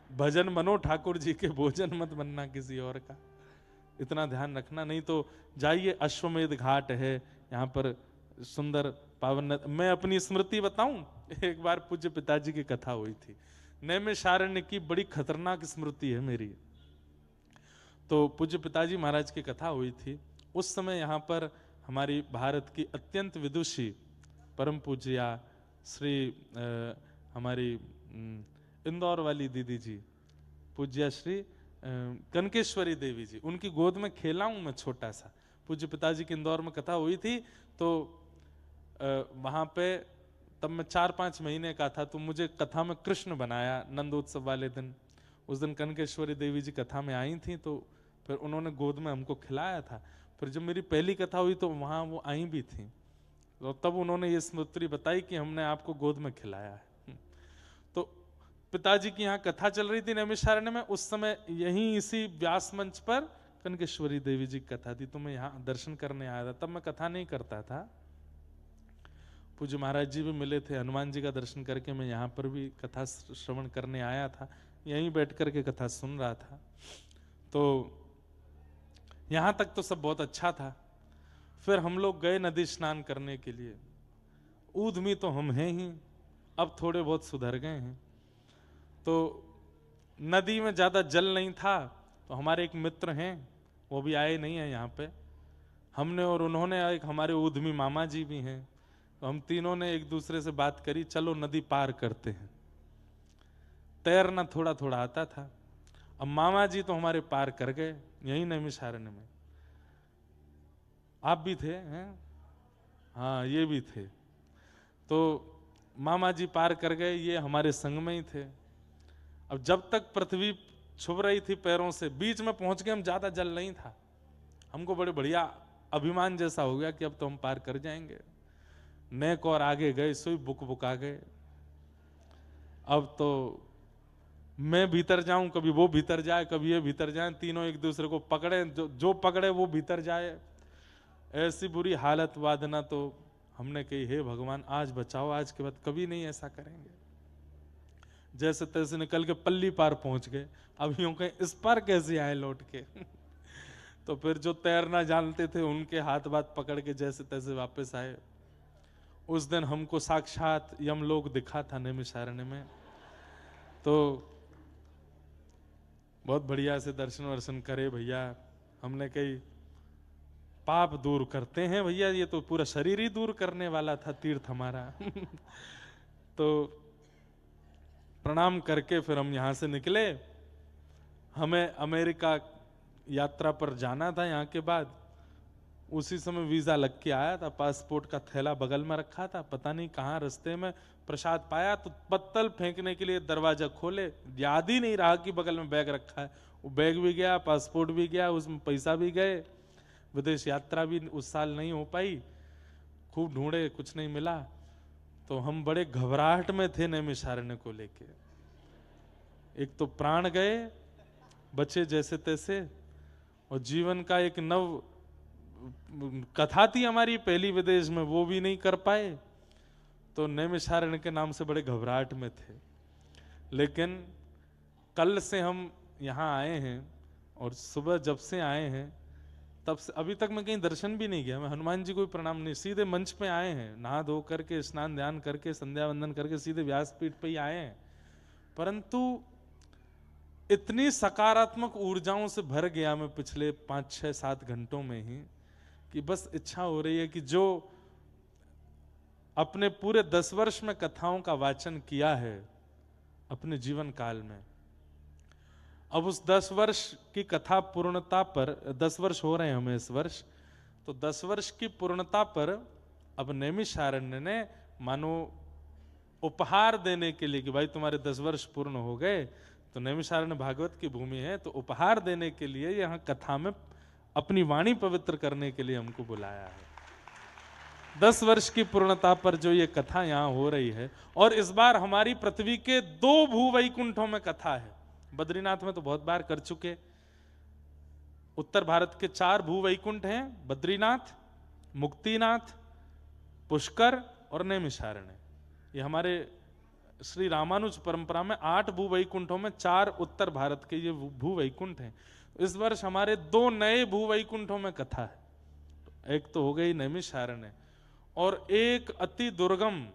भजन बनो ठाकुर जी के, भोजन मत बनना किसी और का, इतना ध्यान रखना। नहीं तो जाइए, अश्वमेध घाट है यहाँ पर, सुंदर पावन। मैं अपनी स्मृति बताऊं, एक बार पूज्य पिताजी की कथा हुई थी, नैमिषारण्य की बड़ी खतरनाक स्मृति है मेरी। तो पूज्य पिताजी महाराज की कथा हुई थी, उस समय यहाँ पर हमारी भारत की अत्यंत विदुषी परम पूज्या श्री हमारी इंदौर वाली दीदी जी, पूज्या श्री कनकेश्वरी देवी जी, उनकी गोद में खेला हूं मैं छोटा सा। पूज्य पिताजी की इंदौर में कथा हुई थी, तो वहां पे तब मैं 4-5 महीने का था, तो मुझे कथा में कृष्ण बनाया नंदोत्सव वाले दिन। उस दिन कनकेश्वरी देवी जी कथा में आई थी, तो फिर उन्होंने गोद में हमको खिलाया था। फिर जब मेरी पहली कथा हुई तो वहां वो आई भी थी, तो तब उन्होंने ये स्मृति बताई कि हमने आपको गोद में खिलाया है। तो पिताजी की यहाँ कथा चल रही थी नैमिषारण्य में, उस समय यहीं इसी व्यास मंच पर कनकेश्वरी देवी जी की कथा थी, तो मैं यहाँ दर्शन करने आया था। तब मैं कथा नहीं करता था, पूज्य महाराज जी भी मिले थे, हनुमान जी का दर्शन करके मैं यहाँ पर भी कथा श्रवण करने आया था, यहीं बैठ करके कथा सुन रहा था। तो यहाँ तक तो सब बहुत अच्छा था। फिर हम लोग गए नदी स्नान करने के लिए। ऊधमी तो हम हैं ही, अब थोड़े बहुत सुधर गए हैं। तो नदी में ज्यादा जल नहीं था, तो हमारे एक मित्र हैं, वो भी आए नहीं है यहाँ पे। हमने और उन्होंने, एक हमारे ऊधमी मामा जी भी हैं, तो हम तीनों ने एक दूसरे से बात करी, चलो नदी पार करते हैं। तैरना थोड़ा थोड़ा आता था। अब मामा जी तो हमारे पार कर गए यही नैमिषारण्य में। आप भी थे हैं? हाँ, ये भी थे। तो मामा जी पार कर गए, ये हमारे संग में ही थे। अब जब तक पृथ्वी छुप रही थी पैरों से, बीच में पहुंच गए हम, ज्यादा जल नहीं था, हमको बड़े बढ़िया अभिमान जैसा हो गया कि अब तो हम पार कर जाएंगे। नेक और आगे गए, सोई बुक बुका गए। अब तो मैं भीतर जाऊं, कभी वो भीतर जाए, कभी ये भीतर जाए, तीनों एक दूसरे को पकड़े, जो पकड़े वो भीतर जाए। ऐसी बुरी हालत वादना, तो हमने कही हे भगवान आज बचाओ, आज के बाद कभी नहीं ऐसा करेंगे। जैसे तैसे निकल के पल्ली पार पहुंच गए। अब यूं कहें इस पार कैसे आए लौट के। तो फिर जो तैरना जानते थे उनके हाथ बात पकड़ के जैसे तैसे वापस आए। उस दिन हमको साक्षात यमलोक दिखा था नैमिषारण्य में। तो बहुत बढ़िया से दर्शन वर्शन करे भैया। हमने कही पाप दूर करते हैं भैया, ये तो पूरा शरीर ही दूर करने वाला था तीर्थ हमारा। तो प्रणाम करके फिर हम यहां से निकले। हमें अमेरिका यात्रा पर जाना था। यहाँ के बाद उसी समय वीजा लग के आया था, पासपोर्ट का थैला बगल में रखा था, पता नहीं कहाँ रास्ते में प्रसाद पाया, तो पत्तल फेंकने के लिए दरवाजा खोले, याद ही नहीं रहा कि बगल में बैग रखा है। वो बैग भी गया, पासपोर्ट भी गया, उसमें पैसा भी गए। विदेश यात्रा भी उस साल नहीं हो पाई, खूब ढूंढे कुछ नहीं मिला, तो हम बड़े घबराहट में थे नैमिषारण्य को लेके। एक तो प्राण गए, बचे जैसे तैसे, और जीवन का एक नव कथा थी हमारी पहली विदेश में, वो भी नहीं कर पाए, तो नैमिषारण्य के नाम से बड़े घबराहट में थे। लेकिन कल से हम यहाँ आए हैं, और सुबह जब से आए हैं तब से अभी तक मैं कहीं दर्शन भी नहीं किया, मैं हनुमान जी को भी प्रणाम नहीं, सीधे मंच पे आए हैं, नहा धो करके स्नान ध्यान करके संध्या वंदन करके सीधे व्यासपीठ पे ही आए हैं। परंतु इतनी सकारात्मक ऊर्जाओं से भर गया मैं पिछले 5, 6, 7 घंटों में ही, कि बस इच्छा हो रही है कि जो अपने पूरे 10 वर्ष में कथाओं का वाचन किया है अपने जीवन काल में, अब उस 10 वर्ष की कथा पूर्णता पर, 10 वर्ष हो रहे हैं हमें इस वर्ष, तो 10 वर्ष की पूर्णता पर अब नैमिषारण्य ने मानो उपहार देने के लिए कि भाई तुम्हारे 10 वर्ष पूर्ण हो गए, तो नैमिषारण्य भागवत की भूमि है, तो उपहार देने के लिए यहाँ कथा में अपनी वाणी पवित्र करने के लिए हमको बुलाया है। 10 वर्ष की पूर्णता पर जो ये कथा यहाँ हो रही है, और इस बार हमारी पृथ्वी के 2 भूवैकुंठों में कथा है। बद्रीनाथ में तो बहुत बार कर चुके, उत्तर भारत के 4 भूवैकुंठ हैं, बद्रीनाथ, मुक्तिनाथ, पुष्कर और नैमिषारण्य। ये हमारे श्री रामानुज परंपरा में 8 भूवैकुंठों में 4 उत्तर भारत के ये भूवैकुंठ हैं। इस वर्ष हमारे 2 नए भूवैकुंठों में कथा है। एक तो हो गई नैमिषारण्य, और एक अति दुर्गम,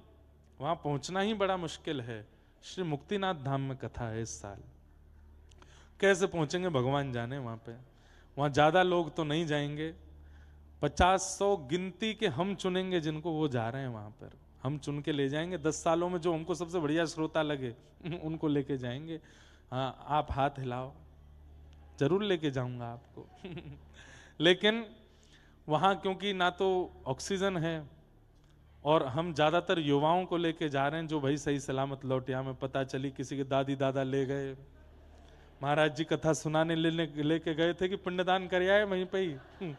वहां पहुंचना ही बड़ा मुश्किल है, श्री मुक्तिनाथ धाम में कथा है इस साल। कैसे पहुंचेंगे भगवान जाने वहां पे, वहां ज्यादा लोग तो नहीं जाएंगे, 50-100 गिनती के हम चुनेंगे जिनको वो जा रहे हैं वहां पर, हम चुन के ले जाएंगे। 10 सालों में जो हमको सबसे बढ़िया श्रोता लगे उनको लेके जाएंगे। हाँ, आप हाथ हिलाओ, जरूर लेके जाऊंगा आपको लेकिन वहां क्योंकि ना तो ऑक्सीजन है, और हम ज्यादातर युवाओं को लेके जा रहे हैं जो भाई सही सलामत लौटे। हमें पता चली किसी के दादी दादा ले गए, महाराज जी कथा सुनाने लेके गए थे कि पिंडदान कर आए वहीं पे ही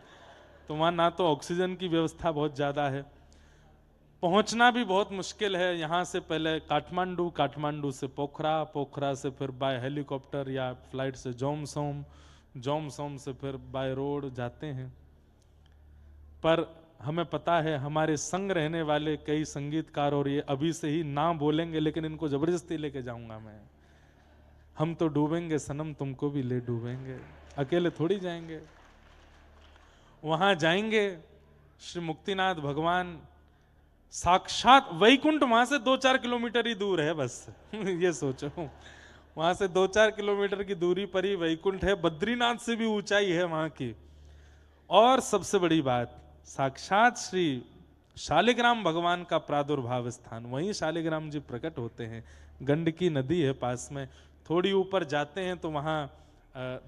तो वहां ना तो ऑक्सीजन की व्यवस्था बहुत ज्यादा है, पहुंचना भी बहुत मुश्किल है। यहाँ से पहले काठमांडू, काठमांडू से पोखरा, पोखरा से फिर बाय हेलीकॉप्टर या फ्लाइट से जोमसोम, जोमसोम से फिर बाय रोड जाते हैं। पर हमें पता है हमारे संग रहने वाले कई संगीतकार और ये अभी से ही ना बोलेंगे, लेकिन इनको जबरदस्ती लेके जाऊंगा मैं। हम तो डूबेंगे सनम, तुमको भी ले डूबेंगे, अकेले थोड़ी जाएंगे। वहां जाएंगे, श्री मुक्तिनाथ भगवान साक्षात वैकुंठ वहां से 2-4 किलोमीटर ही दूर है बस ये सोचो, वहां से 2-4 किलोमीटर की दूरी पर ही वैकुंठ है, बद्रीनाथ से भी ऊंचाई है वहां की। और सबसे बड़ी बात, साक्षात श्री शालिग्राम भगवान का प्रादुर्भाव स्थान, वहीं शालिग्राम जी प्रकट होते हैं। गंडकी नदी है पास में, थोड़ी ऊपर जाते हैं तो वहां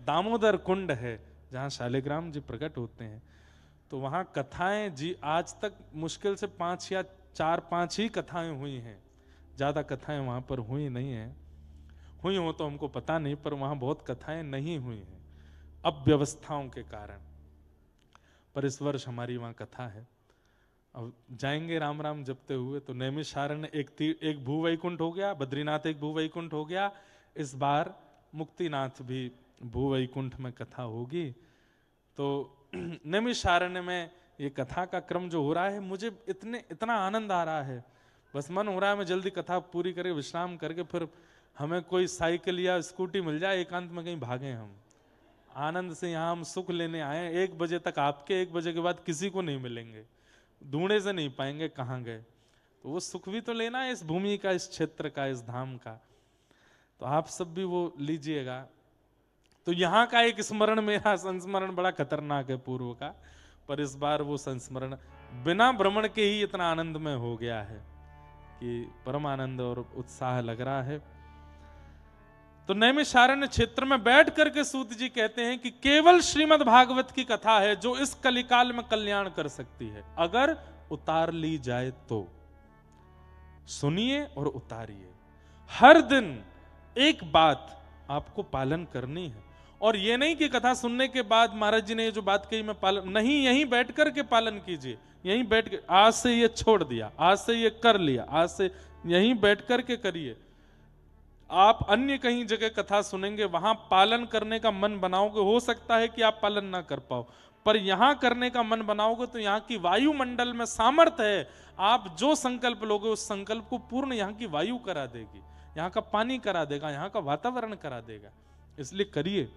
दामोदर कुंड है जहां शालिग्राम जी प्रकट होते हैं। तो वहां कथाएं जी आज तक मुश्किल से 5 या 4-5 ही कथाएं हुई हैं, ज्यादा कथाएं वहां पर हुई नहीं है। हुई हो तो हमको पता नहीं, पर वहां बहुत कथाएं नहीं हुई हैं अव्यवस्थाओं के कारण। पर इस वर्ष हमारी वहां कथा है। अब जाएंगे राम राम जपते हुए। तो नैमिषारण्य एक भूवैकुंठ हो गया, बद्रीनाथ एक भूवैकुंठ हो गया, इस बार मुक्तिनाथ भी भूवैकुंठ में कथा होगी। तो नैमिषारण्य में ये कथा का क्रम जो हो रहा है, मुझे इतना आनंद आ रहा है, बस मन हो रहा है मैं जल्दी कथा पूरी करके विश्राम करके फिर हमें कोई साइकिल या स्कूटी मिल जाए, एकांत में कहीं भागें हम। आनंद से यहाँ हम सुख लेने आए। 1 बजे तक आपके, 1 बजे के बाद किसी को नहीं मिलेंगे, ढूंढे से नहीं पाएंगे कहाँ गए। तो वो सुख भी तो लेना है इस भूमि का, इस क्षेत्र का, इस धाम का। तो आप सब भी वो लीजिएगा। तो यहाँ का एक स्मरण, मेरा संस्मरण बड़ा खतरनाक है पूर्व का, पर इस बार वो संस्मरण बिना भ्रमण के ही इतना आनंद में हो गया है कि परम आनंद और उत्साह लग रहा है। तो नैमिषारण्य क्षेत्र में बैठ करके सूत जी कहते हैं कि केवल श्रीमद् भागवत की कथा है जो इस कलिकाल में कल्याण कर सकती है, अगर उतार ली जाए तो। सुनिए और उतारिए। हर दिन एक बात आपको पालन करनी है, और ये नहीं कि कथा सुनने के बाद महाराज जी ने ये जो बात कही मैं पालन नहीं, यहीं बैठ कर के पालन कीजिए, यहीं बैठ के आज से ये छोड़ दिया, आज से ये कर लिया, आज से यहीं बैठ कर के करिए। आप अन्य कहीं जगह कथा सुनेंगे, वहां पालन करने का मन बनाओगे, हो सकता है कि आप पालन ना कर पाओ, पर यहां करने का मन बनाओगे तो यहाँ की वायुमंडल में सामर्थ्य है, आप जो संकल्प लोगे उस संकल्प को पूर्ण यहाँ की वायु करा देगी, यहाँ का पानी करा देगा, यहाँ का वातावरण करा देगा। इसलिए करिए,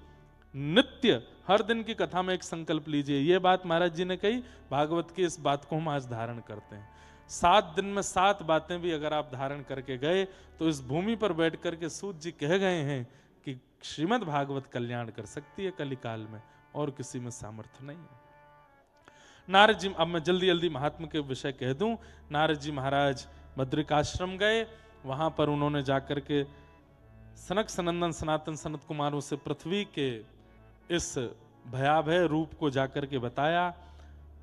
नित्य हर दिन की कथा में एक संकल्प लीजिए। ये बात महाराज जी ने कही, भागवत की इस बात को हम आज धारण करते हैं। 7 दिन में 7 बातें भी अगर आप धारण करके गए तो इस भूमि पर बैठ करके सूत जी कह गए हैं कि श्रीमद् भागवत कल्याण कर सकती है कलिकाल में, और किसी में सामर्थ्य नहीं है। नारद जी, अब मैं जल्दी जल्दी महात्मा के विषय कह दूं। नारद जी महाराज बद्रिकाश्रम गए, वहां पर उन्होंने जाकर के सनक सनंदन सनातन सनत कुमारों से पृथ्वी के इस भयाभय रूप को जाकर के बताया।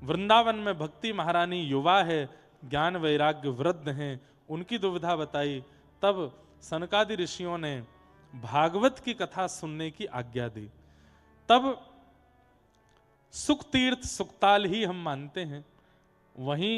वृंदावन में भक्ति महारानी युवा है, ज्ञान वैराग्य वृद्ध हैं, उनकी दुविधा बताई। तब सनकादि ऋषियों ने भागवत की कथा सुनने की आज्ञा दी। तब सुख तीर्थ सुखताल ही हम मानते हैं, वहीं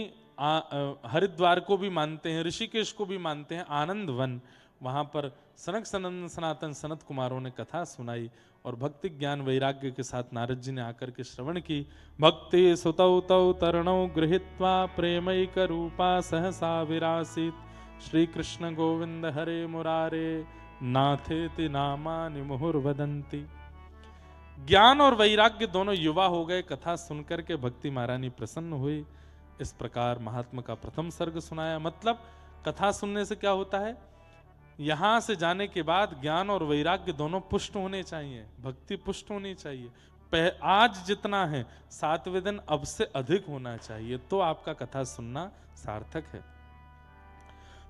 हरिद्वार को भी मानते हैं, ऋषिकेश को भी मानते हैं, आनंद वन, वहां पर सनक सनंदन सनातन सनत कुमारों ने कथा सुनाई और भक्ति ज्ञान वैराग्य के साथ नारद जी ने आकर के श्रवण की। भक्ति सुतौ तौ तरणौ गृहीत्वा प्रेमैक रूपा सहसा विरासीत श्री कृष्ण गोविंद हरे मुरारे नाथेति नामानि मुहुर्वदन्ति। ज्ञान और वैराग्य दोनों युवा हो गए, कथा सुनकर के भक्ति महारानी प्रसन्न हुई। इस प्रकार महात्मा का प्रथम सर्ग सुनाया। मतलब कथा सुनने से क्या होता है, यहां से जाने के बाद ज्ञान और वैराग्य दोनों पुष्ट होने चाहिए, भक्ति पुष्ट होनी चाहिए। आज जितना है 7वें दिन अब से अधिक होना चाहिए, तो आपका कथा सुनना सार्थक है।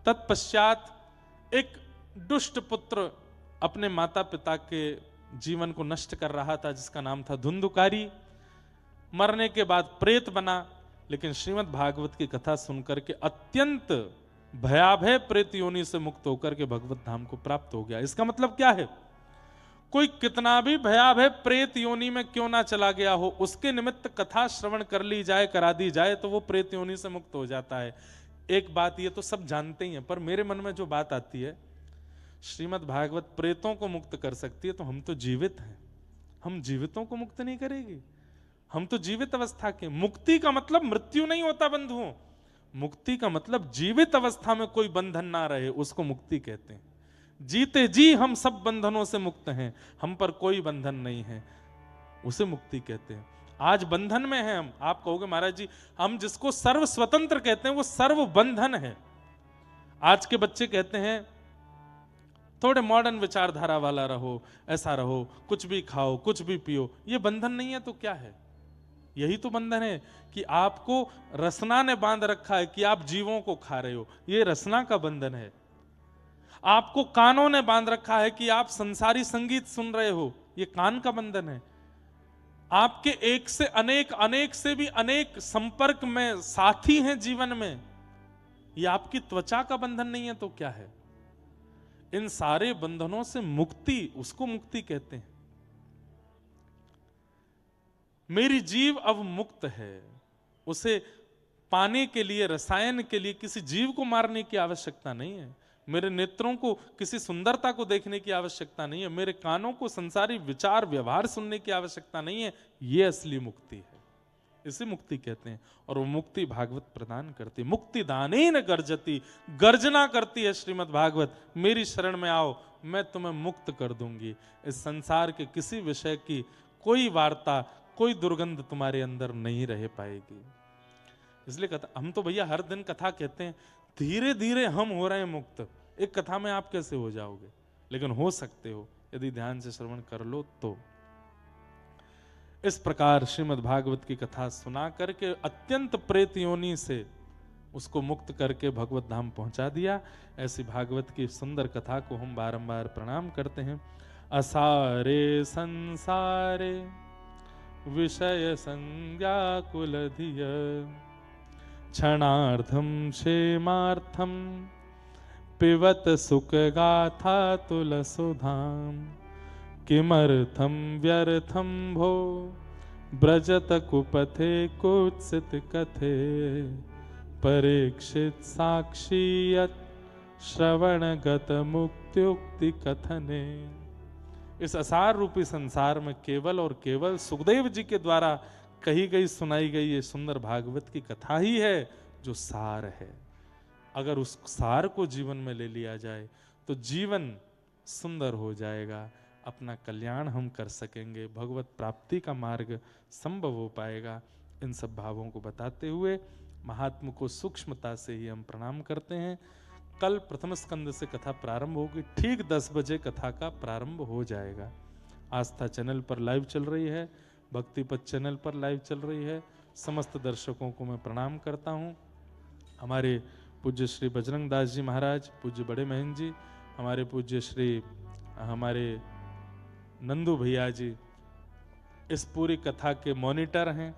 तत्पश्चात एक दुष्ट पुत्र अपने माता पिता के जीवन को नष्ट कर रहा था, जिसका नाम था धुंधुकारी। मरने के बाद प्रेत बना, लेकिन श्रीमद् भागवत की कथा सुनकर के अत्यंत भयाभय प्रेत योनि से मुक्त होकर के भगवत धाम को प्राप्त हो गया। इसका मतलब क्या है, कोई कितना भी भयाभय प्रेत योनि में क्यों ना चला गया हो, उसके निमित्त कथा श्रवण कर ली जाए, करा दी जाए, तो वो प्रेत योनि से मुक्त हो जाता है। एक बात ये तो सब जानते ही हैं, पर मेरे मन में जो बात आती है, श्रीमद् भागवत प्रेतों को मुक्त कर सकती है, तो हम तो जीवित हैं, हम जीवितों को मुक्त नहीं करेगी? हम तो जीवित अवस्था के, मुक्ति का मतलब मृत्यु नहीं होता बंधुओं, मुक्ति का मतलब जीवित अवस्था में कोई बंधन ना रहे, उसको मुक्ति कहते हैं। जीते जी हम सब बंधनों से मुक्त हैं, हम पर कोई बंधन नहीं है, उसे मुक्ति कहते हैं। आज बंधन में हैं हम। आप कहोगे महाराज जी हम जिसको सर्व स्वतंत्र कहते हैं वो सर्व बंधन है। आज के बच्चे कहते हैं थोड़े मॉडर्न विचारधारा वाला रहो, ऐसा रहो, कुछ भी खाओ, कुछ भी पियो। ये बंधन नहीं है तो क्या है? यही तो बंधन है कि आपको रसना ने बांध रखा है कि आप जीवों को खा रहे हो, ये रसना का बंधन है। आपको कानों ने बांध रखा है कि आप संसारी संगीत सुन रहे हो, ये कान का बंधन है। आपके एक से अनेक, अनेक से भी अनेक संपर्क में साथी हैं जीवन में, ये आपकी त्वचा का बंधन नहीं है तो क्या है? इन सारे बंधनों से मुक्ति, उसको मुक्ति कहते हैं। मेरी जीव अब मुक्त है, उसे पाने के लिए, रसायन के लिए किसी जीव को मारने की आवश्यकता नहीं है। मेरे नेत्रों को किसी सुंदरता को देखने की आवश्यकता नहीं है, मेरे कानों को संसारी विचार व्यवहार सुनने की आवश्यकता नहीं है। ये असली मुक्ति है, इसे मुक्ति कहते हैं। और वो मुक्ति भागवत प्रदान करती है। मुक्ति दानेन गर्जती, गर्जना करती है श्रीमद् भागवत, मेरी शरण में आओ, मैं तुम्हें मुक्त कर दूंगी। इस संसार के किसी विषय की कोई वार्ता, कोई दुर्गंध तुम्हारे अंदर नहीं रह पाएगी। इसलिए कथा, हम तो भैया हर दिन कथा कहते हैं, धीरे धीरे हम हो रहे हैं मुक्त। एक कथा में आप कैसे हो जाओगे? लेकिन हो सकते हो यदि ध्यान से श्रवण कर लो तो। इस प्रकार श्रीमद् भागवत की कथा सुना करके अत्यंत प्रेत योनि से उसको मुक्त करके भगवत धाम पहुंचा दिया। ऐसी भागवत की सुंदर कथा को हम बारंबार प्रणाम करते हैं। असारे संसारे विषय संज्ञा कुलधिय, क्षणार्धम क्षेमार्थम पिबत सुख गाथा तुलसुधाम, किमर्थम व्यर्थम भो ब्रजत कुपथे कुत्सित कथे परीक्षित साक्षीयत श्रवणगत मुक्त्युक्ति कथने। इस असार रूपी संसार में केवल और केवल सुखदेव जी के द्वारा कही गई सुनाई गई ये सुंदर भागवत की कथा ही है जो सार है। अगर उस सार को जीवन में ले लिया जाए तो जीवन सुंदर हो जाएगा, अपना कल्याण हम कर सकेंगे, भगवत प्राप्ति का मार्ग संभव हो पाएगा। इन सब भावों को बताते हुए महात्मा को सूक्ष्मता से ही हम प्रणाम करते हैं। कल प्रथम स्कंद से कथा प्रारंभ होगी, ठीक 10 बजे कथा का प्रारंभ हो जाएगा। आस्था चैनल पर लाइव चल रही है, भक्ति पथ चैनल पर लाइव चल रही है। समस्त दर्शकों को मैं प्रणाम करता हूँ। हमारे पूज्य श्री बजरंग दास जी महाराज, पूज्य बड़े महंत जी, हमारे पूज्य श्री हमारे नंदू भैया जी इस पूरी कथा के मॉनिटर हैं,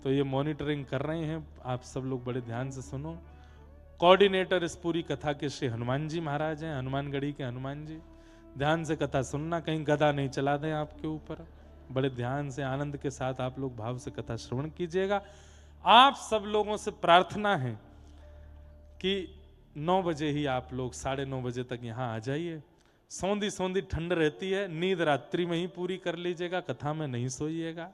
तो ये मॉनिटरिंग कर रहे हैं। आप सब लोग बड़े ध्यान से सुनो। कोऑर्डिनेटर इस पूरी कथा के श्री हनुमान जी महाराज हैं, हनुमानगढ़ी के हनुमान जी। ध्यान से कथा सुनना, कहीं गदा नहीं चला दें आपके ऊपर। बड़े ध्यान से आनंद के साथ आप लोग भाव से कथा श्रवण कीजिएगा। आप सब लोगों से प्रार्थना है कि 9 बजे ही आप लोग 9:30 बजे तक यहाँ आ जाइए। सौंधी सौंधी ठंड रहती है, नींद रात्रि में ही पूरी कर लीजिएगा, कथा में नहीं सोइएगा।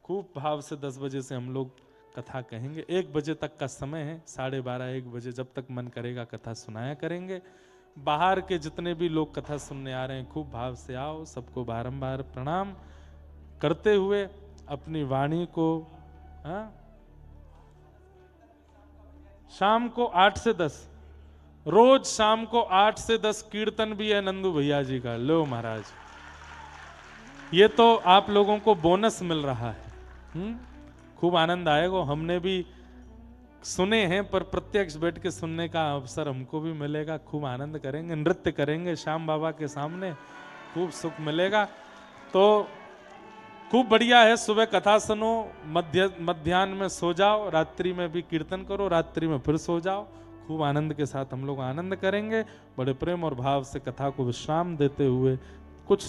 खूब भाव से 10 बजे से हम लोग कथा कहेंगे। 1 बजे तक का समय है, 12:30 1 बजे जब तक मन करेगा कथा सुनाया करेंगे। बाहर के जितने भी लोग कथा सुनने आ रहे हैं खूब भाव से आओ। सबको बारंबार प्रणाम करते हुए अपनी वाणी को शाम को 8 से 10 रोज शाम को 8 से 10 कीर्तन भी है नंदू भैया जी का। लो महाराज, ये तो आप लोगों को बोनस मिल रहा है। खूब आनंद आएगा। हमने भी सुने हैं, पर प्रत्यक्ष बैठ के सुनने का अवसर हमको भी मिलेगा। खूब आनंद करेंगे, नृत्य करेंगे श्याम बाबा के सामने, खूब सुख मिलेगा। तो खूब बढ़िया है। सुबह कथा सुनो, मध्याह्न में सो जाओ, रात्रि में भी कीर्तन करो, रात्रि में फिर सो जाओ। खूब आनंद के साथ हम लोग आनंद करेंगे। बड़े प्रेम और भाव से कथा को विश्राम देते हुए कुछ